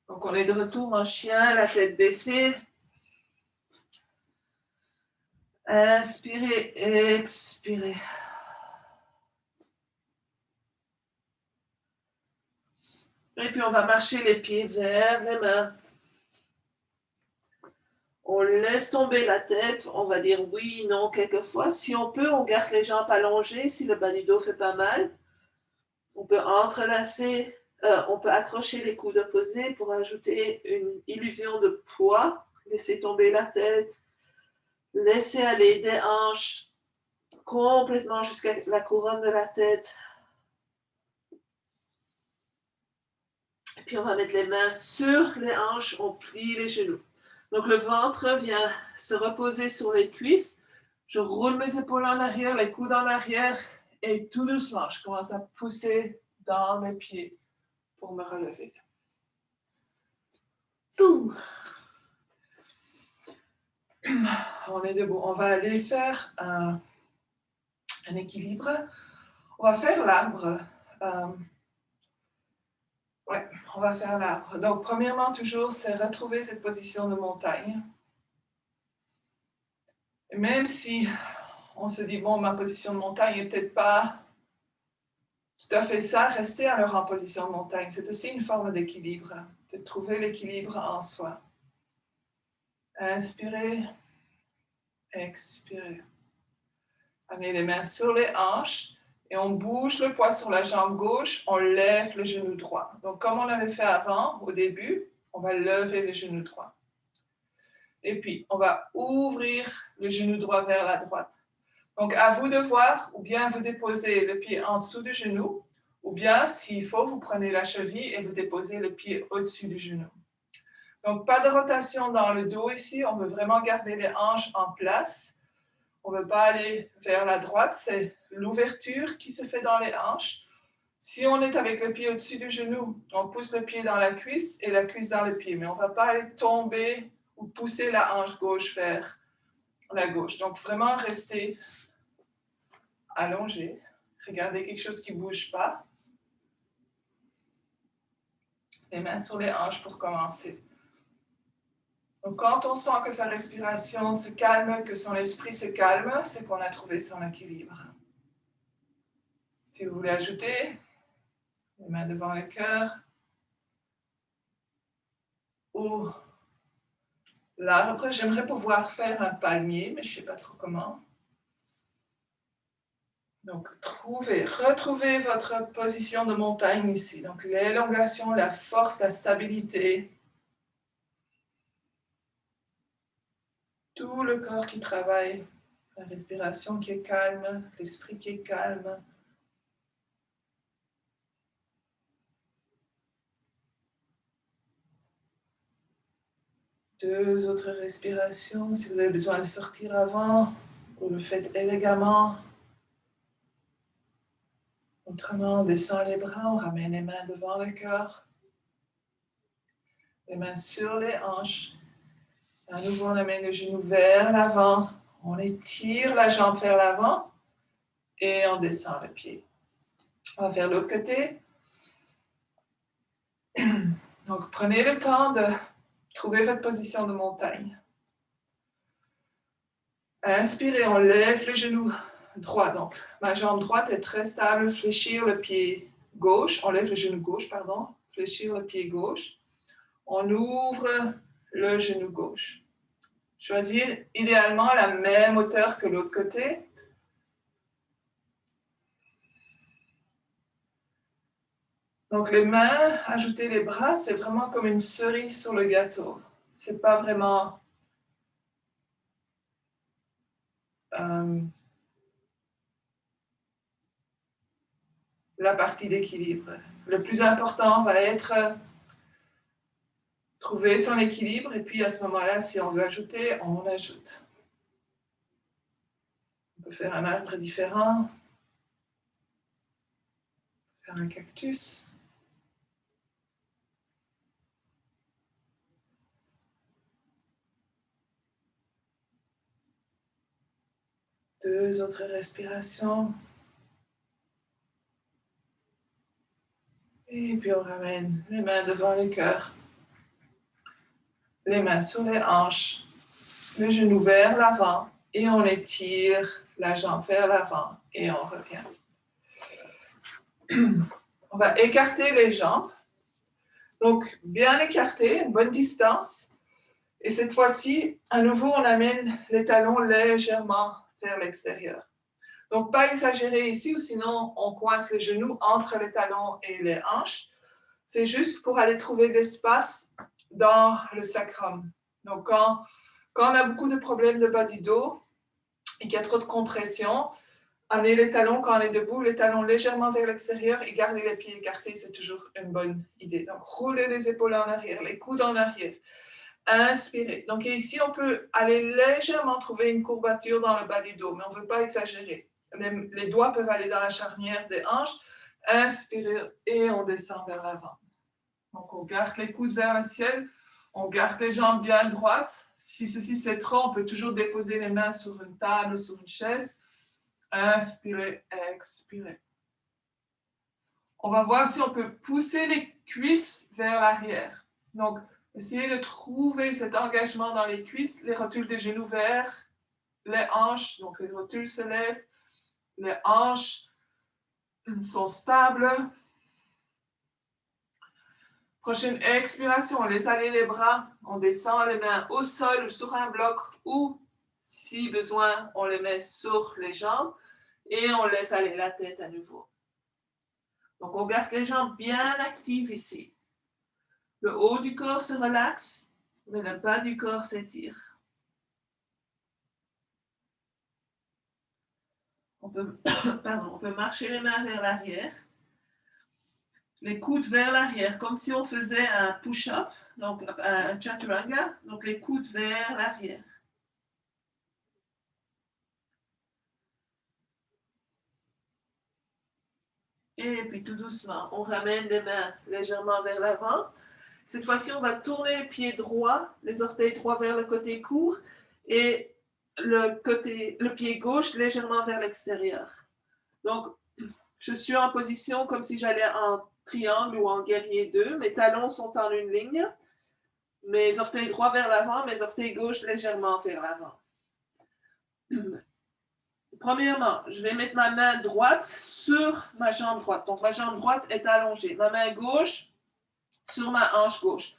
Donc, on est de retour en chien, la tête baissée. Inspirez, expirez. Et puis, on va marcher les pieds vers les mains. On laisse tomber la tête, on va dire oui, non, quelquefois. Si on peut, on garde les jambes allongées, si le bas du dos fait pas mal. On peut entrelacer, on peut accrocher les coudes opposés pour ajouter une illusion de poids. Laisser tomber la tête. Laisser aller des hanches complètement jusqu'à la couronne de la tête. Et puis on va mettre les mains sur les hanches, on plie les genoux. Donc le ventre vient se reposer sur les cuisses. Je roule mes épaules en arrière, les coudes en arrière et tout doucement, je commence à pousser dans mes pieds pour me relever. Tout. On est debout. On va aller faire un équilibre. On va faire l'arbre. Ouais, on va faire l'arbre. Donc, premièrement, toujours, c'est retrouver cette position de montagne. Et même si on se dit, bon, ma position de montagne n'est peut-être pas tout à fait ça, rester alors en position de montagne. C'est aussi une forme d'équilibre, de trouver l'équilibre en soi. Inspirez, expirez. Amenez les mains sur les hanches et on bouge le poids sur la jambe gauche, on lève le genou droit. Donc, comme on l'avait fait avant, au début, on va lever le genou droit. Et puis, on va ouvrir le genou droit vers la droite. Donc, à vous de voir, ou bien vous déposez le pied en dessous du genou, ou bien, s'il faut, vous prenez la cheville et vous déposez le pied au-dessus du genou. Donc, pas de rotation dans le dos ici, on veut vraiment garder les hanches en place. On ne veut pas aller vers la droite, c'est l'ouverture qui se fait dans les hanches. Si on est avec le pied au-dessus du genou, on pousse le pied dans la cuisse et la cuisse dans le pied, mais on ne va pas aller tomber ou pousser la hanche gauche vers la gauche. Donc, vraiment rester allongé. Regardez quelque chose qui ne bouge pas. Les mains sur les hanches pour commencer. Donc, quand on sent que sa respiration se calme, que son esprit se calme, c'est qu'on a trouvé son équilibre. Si vous voulez ajouter, les mains devant le cœur, ou l'arbre, j'aimerais pouvoir faire un palmier, mais je ne sais pas trop comment. Donc, retrouvez votre position de montagne ici. Donc, l'élongation, la force, la stabilité. Tout le corps qui travaille, la respiration qui est calme, l'esprit qui est calme. Deux autres respirations. Si vous avez besoin de sortir avant, vous le faites élégamment. Autrement, on descend les bras, on ramène les mains devant le cœur. Les mains sur les hanches. À nouveau, on amène le genou vers l'avant. On étire la jambe vers l'avant et on descend le pied. On va faire l'autre côté. Donc, prenez le temps de trouver votre position de montagne. Inspirez, on lève le genou droit. Donc, ma jambe droite est très stable. Fléchir le pied gauche. On lève le genou gauche, pardon. Fléchir le pied gauche. On ouvre le genou gauche. Choisir idéalement la même hauteur que l'autre côté. Donc, les mains, ajouter les bras, c'est vraiment comme une cerise sur le gâteau. Ce n'est pas vraiment la partie d'équilibre. Le plus important va être trouver son équilibre et puis à ce moment-là, si on veut ajouter, on ajoute. On peut faire un arbre différent, faire un cactus. Deux autres respirations. Et puis on ramène les mains devant le cœur. Les mains sur les hanches. Le genou vers l'avant. Et on étire la jambe vers l'avant. Et on revient. On va écarter les jambes. Donc, bien écarter, une bonne distance. Et cette fois-ci, à nouveau, on amène les talons légèrement vers l'extérieur. Donc, pas exagérer ici, ou sinon, on coince les genoux entre les talons et les hanches. C'est juste pour aller trouver de l'espace dans le sacrum. Donc, quand on a beaucoup de problèmes de bas du dos et qu'il y a trop de compression, amener les talons quand on est debout, les talons légèrement vers l'extérieur et garder les pieds écartés, c'est toujours une bonne idée. Donc, roulez les épaules en arrière, les coudes en arrière. Inspirez. Donc, ici, on peut aller légèrement trouver une courbature dans le bas du dos, mais on ne veut pas exagérer. Les doigts peuvent aller dans la charnière des hanches. Inspirez et on descend vers l'avant. Donc, on garde les coudes vers le ciel. On garde les jambes bien droites. Si ceci c'est trop, on peut toujours déposer les mains sur une table ou sur une chaise. Inspirez, expirez. On va voir si on peut pousser les cuisses vers l'arrière. Donc, essayez de trouver cet engagement dans les cuisses, les rotules des genoux vers les hanches. Donc, les rotules se lèvent, les hanches sont stables. Prochaine expiration, on laisse aller les bras, on descend les mains au sol ou sur un bloc ou, si besoin, on les met sur les jambes et on laisse aller la tête à nouveau. Donc, on garde les jambes bien actives ici. Le haut du corps se relaxe, mais le bas du corps s'étire. On peut marcher les mains vers l'arrière, les coudes vers l'arrière, comme si on faisait un push-up, donc un chaturanga, donc les coudes vers l'arrière. Et puis tout doucement, on ramène les mains légèrement vers l'avant. Cette fois-ci, on va tourner les pieds droits, les orteils droits vers le côté court et le pied gauche légèrement vers l'extérieur. Donc, je suis en position comme si j'allais en triangle ou en guerrier 2. Mes talons sont en une ligne. Mes orteils droits vers l'avant, mes orteils gauches légèrement vers l'avant. Premièrement, je vais mettre ma main droite sur ma jambe droite. Donc, ma jambe droite est allongée. Ma main gauche sur ma hanche gauche.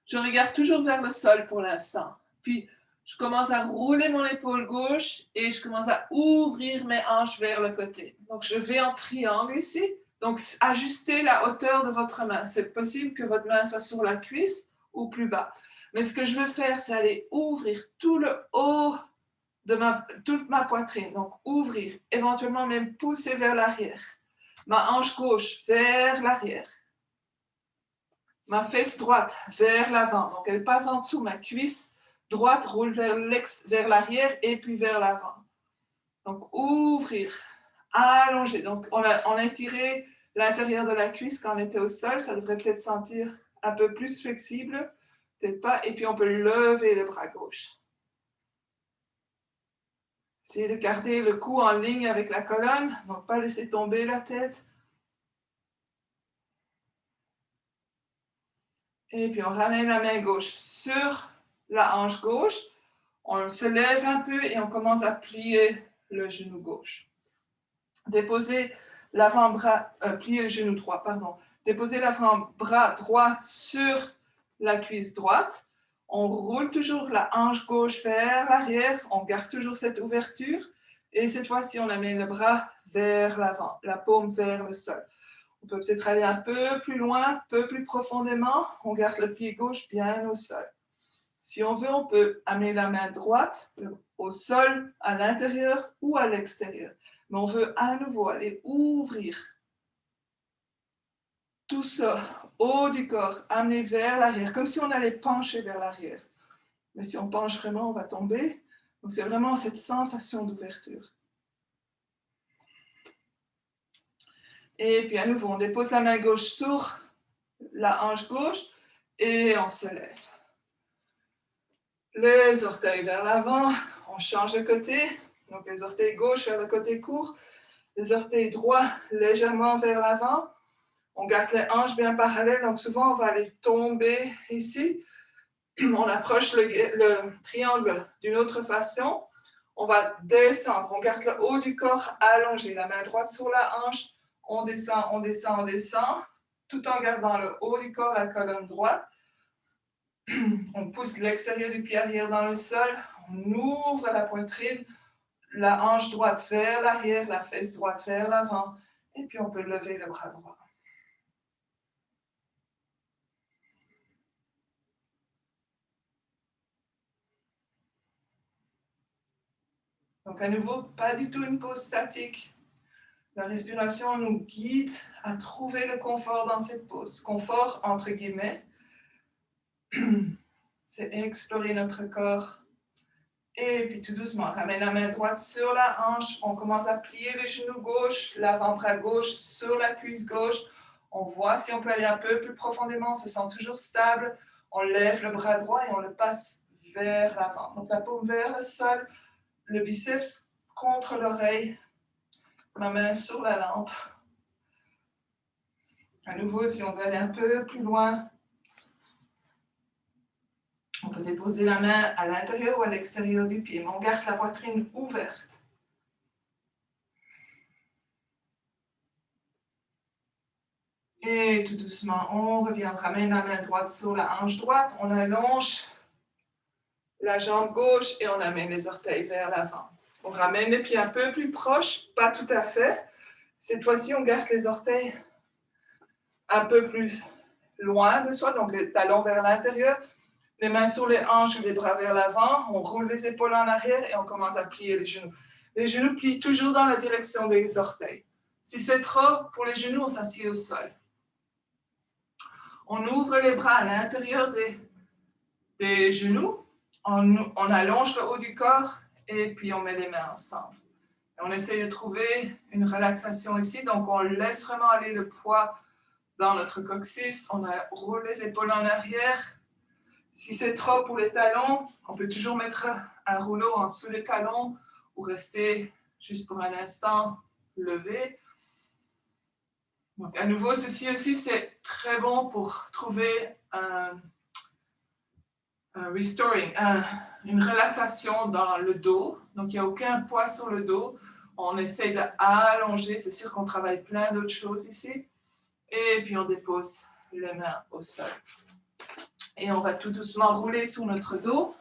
Je regarde toujours vers le sol pour l'instant. Puis, je commence à rouler mon épaule gauche et je commence à ouvrir mes hanches vers le côté. Donc, je vais en triangle ici. Donc, ajustez la hauteur de votre main. C'est possible que votre main soit sur la cuisse ou plus bas. Mais ce que je veux faire, c'est aller ouvrir tout le haut de toute ma poitrine. Donc, ouvrir, éventuellement même pousser vers l'arrière. Ma hanche gauche vers l'arrière. Ma fesse droite vers l'avant. Donc, elle passe en dessous. Ma cuisse droite roule vers l'arrière et puis vers l'avant. Donc, ouvrir, allonger. Donc, on a étiré l'intérieur de la cuisse quand on était au sol. Ça devrait peut-être sentir un peu plus flexible. Peut-être pas. Et puis, on peut lever le bras gauche. Essayez de garder le cou en ligne avec la colonne. Donc, pas laisser tomber la tête. Et puis, on ramène la main gauche sur la hanche gauche. On se lève un peu et on commence à plier le genou gauche. Déposez l'avant-bras, plier le genou droit, pardon. Déposez l'avant-bras droit sur la cuisse droite. On roule toujours la hanche gauche vers l'arrière. On garde toujours cette ouverture. Et cette fois-ci, on amène le bras vers l'avant, la paume vers le sol. On peut peut-être aller un peu plus loin, un peu plus profondément. On garde le pied gauche bien au sol. Si on veut, on peut amener la main droite au sol, à l'intérieur ou à l'extérieur. Mais on veut à nouveau aller ouvrir tout ça, haut du corps, amener vers l'arrière, comme si on allait pencher vers l'arrière. Mais si on penche vraiment, on va tomber. Donc c'est vraiment cette sensation d'ouverture. Et puis à nouveau, on dépose la main gauche sur la hanche gauche et on se lève. Les orteils vers l'avant, on change de côté. Donc les orteils gauche vers le côté court, les orteils droits légèrement vers l'avant. On garde les hanches bien parallèles, donc souvent on va aller tomber ici. On approche le triangle d'une autre façon. On va descendre, on garde le haut du corps allongé, la main droite sur la hanche. On descend, on descend, on descend, tout en gardant le haut du corps, la colonne droite. On pousse l'extérieur du pied arrière dans le sol, on ouvre la poitrine, la hanche droite vers l'arrière, la fesse droite vers l'avant, et puis on peut lever le bras droit. Donc à nouveau, pas du tout une pose statique. La respiration nous guide à trouver le confort dans cette pose. Confort entre guillemets, c'est explorer notre corps. Et puis tout doucement, ramène la main droite sur la hanche. On commence à plier le genou gauche, l'avant-bras gauche sur la cuisse gauche. On voit si on peut aller un peu plus profondément. On se sent toujours stable. On lève le bras droit et on le passe vers l'avant. Donc la paume vers le sol, le biceps contre l'oreille, ma main sur la lampe. À nouveau, si on veut aller un peu plus loin, on peut déposer la main à l'intérieur ou à l'extérieur du pied, mais on garde la poitrine ouverte. Et tout doucement, on revient, on ramène la main droite sur la hanche droite, on allonge la jambe gauche et on amène les orteils vers l'avant. On ramène les pieds un peu plus proches, pas tout à fait. Cette fois-ci, on garde les orteils un peu plus loin de soi, donc les talons vers l'intérieur, les mains sur les hanches ou les bras vers l'avant, on roule les épaules en arrière et on commence à plier les genoux. Les genoux plient toujours dans la direction des orteils. Si c'est trop pour les genoux, on s'assied au sol. On ouvre les bras à l'intérieur des genoux, on allonge le haut du corps et puis on met les mains ensemble. Et on essaie de trouver une relaxation ici, donc on laisse vraiment aller le poids dans notre coccyx, on roule les épaules en arrière. Si c'est trop pour les talons, on peut toujours mettre un rouleau en dessous des talons ou rester juste pour un instant levé. Donc à nouveau, ceci aussi, c'est très bon pour trouver restoring, une relaxation dans le dos. Donc, il n'y a aucun poids sur le dos. On essaie d'allonger. C'est sûr qu'on travaille plein d'autres choses ici. Et puis, on dépose les mains au sol. Et on va tout doucement rouler sur notre dos.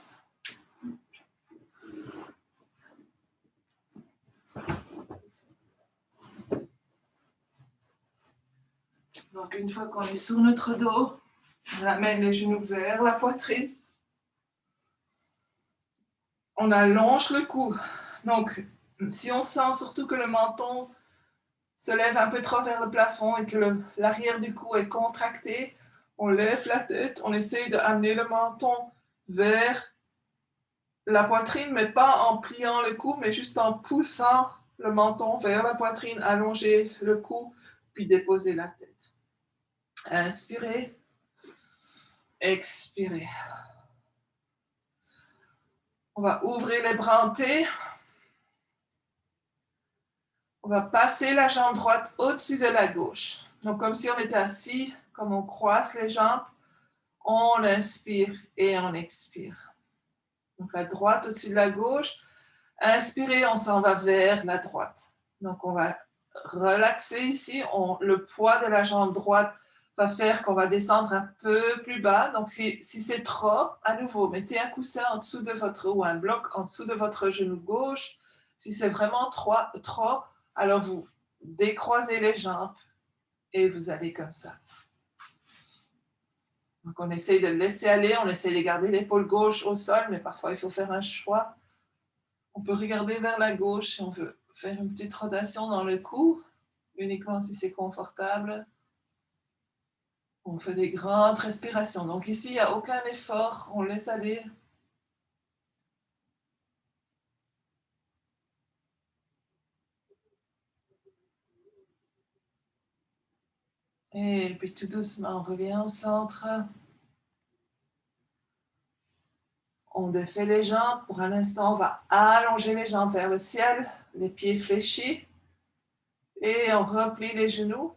Donc, une fois qu'on est sur notre dos, on amène les genoux vers la poitrine. On allonge le cou. Donc, si on sent surtout que le menton se lève un peu trop vers le plafond et que l'arrière du cou est contracté, on lève la tête, on essaye d'amener le menton vers la poitrine, mais pas en pliant le cou, mais juste en poussant le menton vers la poitrine, allonger le cou, puis déposer la tête. Inspirez, expirez. On va ouvrir les bras en T. On va passer la jambe droite au-dessus de la gauche. Donc, comme si on était assis, comme on croise les jambes, on inspire et on expire. Donc, la droite au-dessus de la gauche. Inspirez, on s'en va vers la droite. Donc, on va relaxer ici. Le poids de la jambe droite va faire qu'on va descendre un peu plus bas. Donc, si c'est trop, à nouveau, mettez un coussin en dessous de votre, ou un bloc en dessous de votre genou gauche. Si c'est vraiment trop, alors vous décroisez les jambes et vous allez comme ça. Donc, on essaye de le laisser aller, on essaye de garder l'épaule gauche au sol, mais parfois, il faut faire un choix. On peut regarder vers la gauche si on veut faire une petite rotation dans le cou, uniquement si c'est confortable. On fait des grandes respirations. Donc ici, il n'y a aucun effort, on laisse aller. Et puis tout doucement, on revient au centre. On défait les jambes. Pour un instant, on va allonger les jambes vers le ciel, les pieds fléchis. Et on replie les genoux.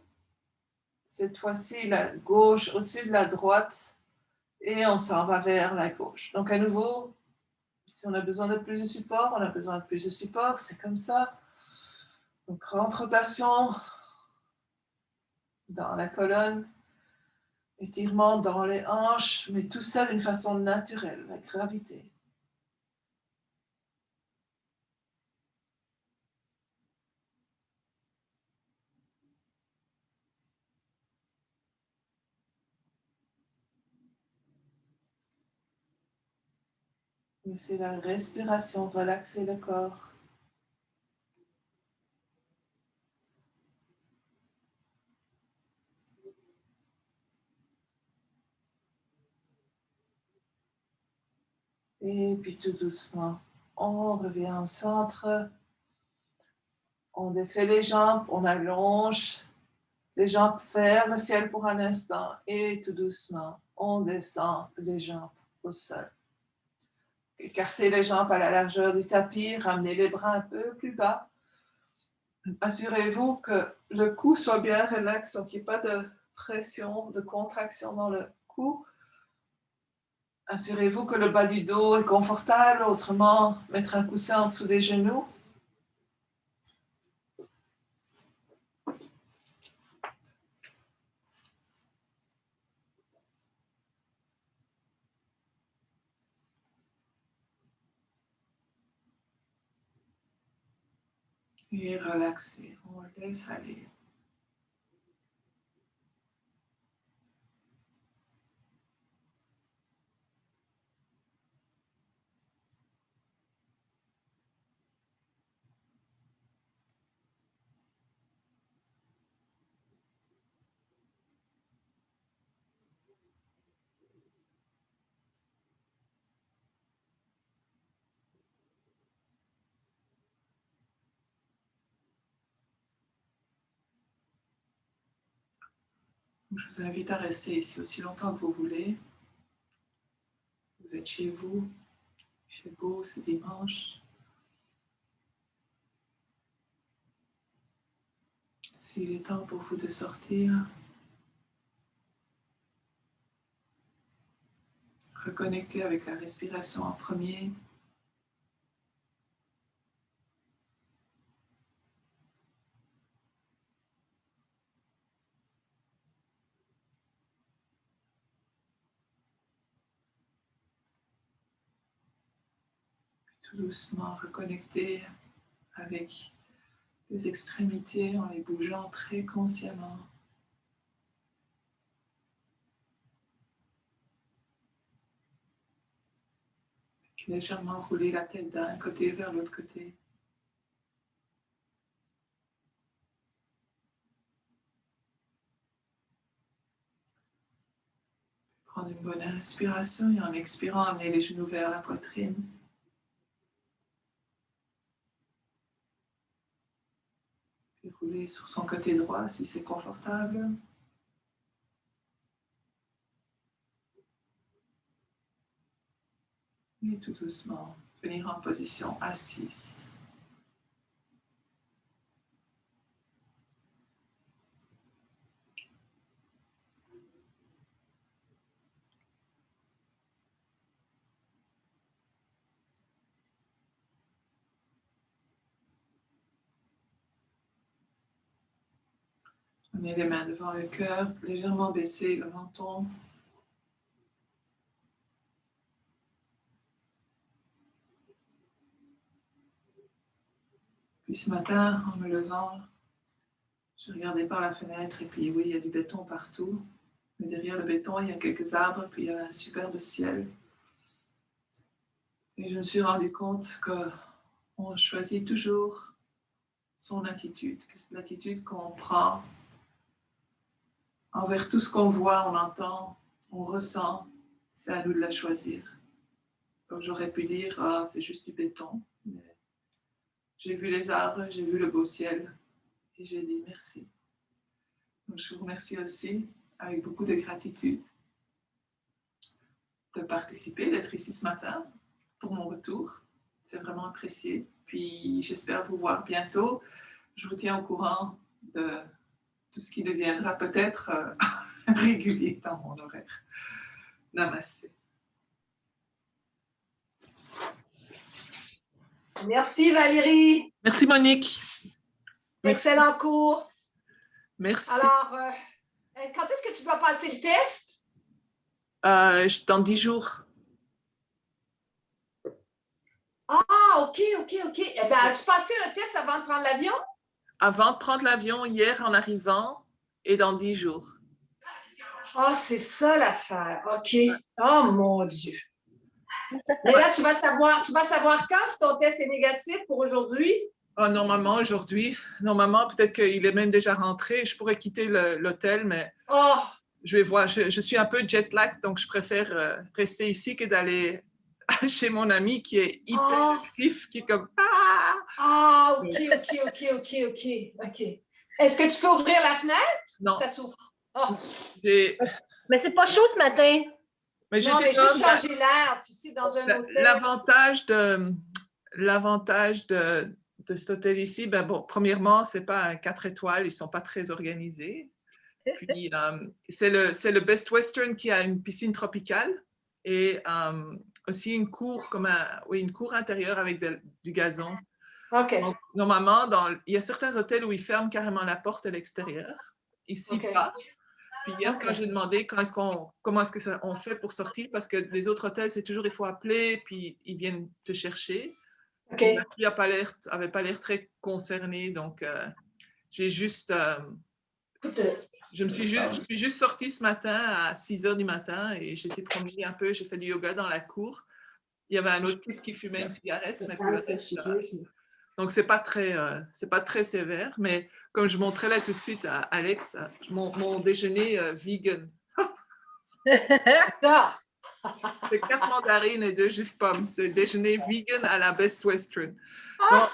Cette fois-ci, la gauche au-dessus de la droite. Et on s'en va vers la gauche. Donc à nouveau, si on a besoin de plus de support, on a besoin de plus de support. C'est comme ça. Donc grande rotation dans la colonne. Étirement dans les hanches, mais tout ça d'une façon naturelle, la gravité. Laissez la respiration relaxer le corps. Et puis tout doucement, on revient au centre. On défait les jambes, on allonge les jambes vers le ciel pour un instant. Et tout doucement, on descend les jambes au sol. Écartez les jambes à la largeur du tapis, ramenez les bras un peu plus bas. Assurez-vous que le cou soit bien relax, donc il n'y ait pas de pression, de contraction dans le cou. Assurez-vous que le bas du dos est confortable, autrement, mettre un coussin en dessous des genoux. Et relaxez, on laisse aller. Je vous invite à rester ici aussi longtemps que vous voulez. Vous êtes chez vous, il fait beau, c'est dimanche. S'il est temps pour vous de sortir, reconnecter avec la respiration en premier. Tout doucement reconnecter avec les extrémités en les bougeant très consciemment. Légèrement rouler la tête d'un côté vers l'autre côté. Prendre une bonne inspiration et en expirant, amener les genoux vers la poitrine. Puis rouler sur son côté droit si c'est confortable. Et tout doucement, venir en position assise. Amenez les mains devant le cœur, légèrement baisser le menton. Puis ce matin, en me levant, je regardais par la fenêtre et puis oui, il y a du béton partout. Mais derrière le béton, il y a quelques arbres, puis il y a un superbe ciel. Et je me suis rendu compte qu'on choisit toujours son attitude, l'attitude qu'on prend envers tout ce qu'on voit, on entend, on ressent, c'est à nous de la choisir. Donc j'aurais pu dire, ah, c'est juste du béton. Mais j'ai vu les arbres, j'ai vu le beau ciel et j'ai dit merci. Donc je vous remercie aussi, avec beaucoup de gratitude, de participer, d'être ici ce matin pour mon retour. C'est vraiment apprécié. Puis j'espère vous voir bientôt. Je vous tiens au courant de tout ce qui deviendra peut-être régulier dans mon horaire. Namasté. Merci Valérie. Merci Monique. Excellent cours. Merci. Alors, quand est-ce que tu dois passer le test? Dans 10 jours. Ah, ok. Eh bien, as-tu passé un test avant de prendre l'avion? Avant de prendre l'avion, hier en arrivant, et dans 10 jours. Ah, c'est ça l'affaire. Ok. Oh mon Dieu. Mais là, tu vas savoir quand si ton test est négatif pour aujourd'hui? Oh, normalement, aujourd'hui. Normalement, peut-être qu'il est même déjà rentré. Je pourrais quitter l'hôtel, mais je vais voir. Je suis un peu jet lag, donc je préfère rester ici que d'aller chez mon ami qui est hyper actif, qui est comme ok. Est-ce que tu peux ouvrir la fenêtre? Non. Ça s'ouvre. Mais c'est pas chaud ce matin. Mais juste changer l'air, tu sais, dans un hôtel. L'avantage de cet hôtel ici, ben bon, premièrement, c'est pas un 4 étoiles, ils sont pas très organisés. Puis, c'est le Best Western qui a une piscine tropicale et aussi une cour, une cour intérieure avec du gazon. OK. Donc, normalement, il y a certains hôtels où ils ferment carrément la porte à l'extérieur. Ici, pas. Puis hier, quand j'ai demandé comment est-ce que on fait pour sortir, parce que les autres hôtels, c'est toujours il faut appeler, puis ils viennent te chercher. Okay. Ma fille n'avait pas l'air très concernée, donc j'ai juste... je suis juste sortie ce matin à 6h du matin et j'étais promenée un peu, j'ai fait du yoga dans la cour. Il y avait un autre type qui fumait une cigarette. Donc, c'est pas très sévère, mais comme je montrais là tout de suite à Alex, mon déjeuner vegan. Ça! C'est 4 mandarines et 2 jus de pomme. C'est le déjeuner vegan à la Best Western. Donc,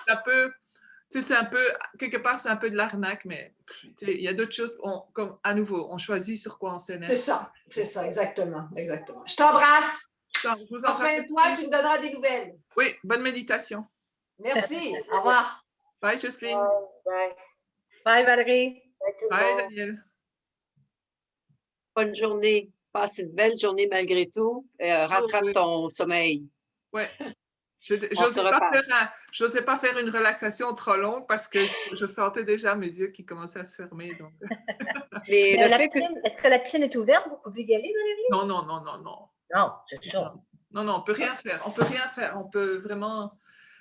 c'est un peu, quelque part, c'est un peu de l'arnaque, mais il y a d'autres choses. Comme, à nouveau, on choisit sur quoi on s'énerve. C'est ça, exactement. Je t'embrasse. Enfin, toi, tu me donneras des nouvelles. Oui, bonne méditation. Merci. Au revoir. Bye, Jocelyne. Bye. Bye, Valérie. Bye, Daniel. Bonne journée. Passe une belle journée malgré tout. Rattrape oui. ton sommeil. Ouais. On se reparle. J'osais pas faire une relaxation trop longue parce que je sentais déjà mes yeux qui commençaient à se fermer. Donc. Mais le fait que... Est-ce que la piscine est ouverte? Vous pouvez y aller, Valérie? Non, non, non, non, non. Non, c'est ça. Non, non, on peut rien faire. On peut rien faire. On peut vraiment...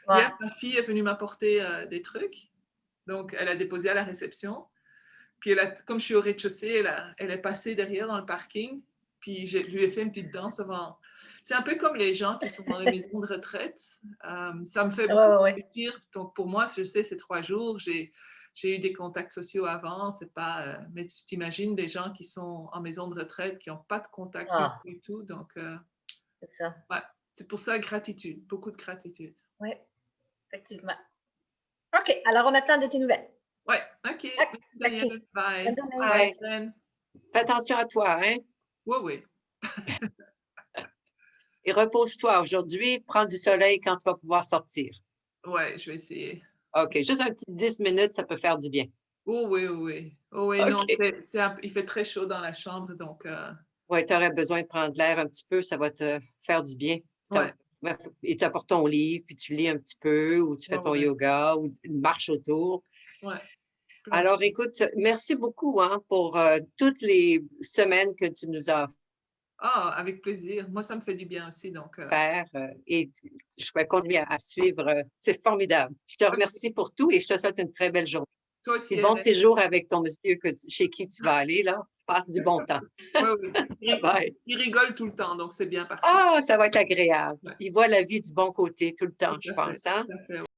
Ouais. Hier, ma fille est venue m'apporter des trucs. Donc, elle a déposé à la réception. Puis, comme je suis au rez-de-chaussée, elle est passée derrière dans le parking. Puis, je lui ai fait une petite danse devant. C'est un peu comme les gens qui sont dans les maisons de retraite. Ça me fait beaucoup plaisir. Donc, pour moi, je sais, c'est 3 jours. J'ai eu des contacts sociaux avant. C'est pas, mais tu t'imagines des gens qui sont en maison de retraite, qui n'ont pas de contact du tout. Donc, c'est ça. Ouais, c'est pour ça, gratitude. Beaucoup de gratitude. Oui, effectivement. OK, alors on attend de tes nouvelles. Oui, OK. Merci, Daniel. Bye. Bye. Fais attention à toi, hein? Oui, oui. Et repose-toi aujourd'hui. Prends du soleil quand tu vas pouvoir sortir. Oui, je vais essayer. OK, juste un petit 10 minutes, ça peut faire du bien. Oh oui, oui. Oh oui, okay. Non, il fait très chaud dans la chambre, donc... Oui, tu aurais besoin de prendre l'air un petit peu, ça va te faire du bien. Et tu apportes ton livre, puis tu lis un petit peu, ou tu fais ton yoga, ou une marche autour. Ouais. Alors, écoute, merci beaucoup pour toutes les semaines que tu nous as Ah, avec plaisir. Moi, ça me fait du bien aussi, donc... faire. Et je vais continuer à suivre. C'est formidable. Je te remercie pour tout et je te souhaite une très belle journée. Toi aussi. Et bon séjour avec ton monsieur chez qui tu vas aller, là. Passe du bon temps. Oui. Il rigole tout le temps, donc c'est bien parti. Ah, ça va être agréable. Il voit la vie du bon côté tout le temps, je pense. Hein?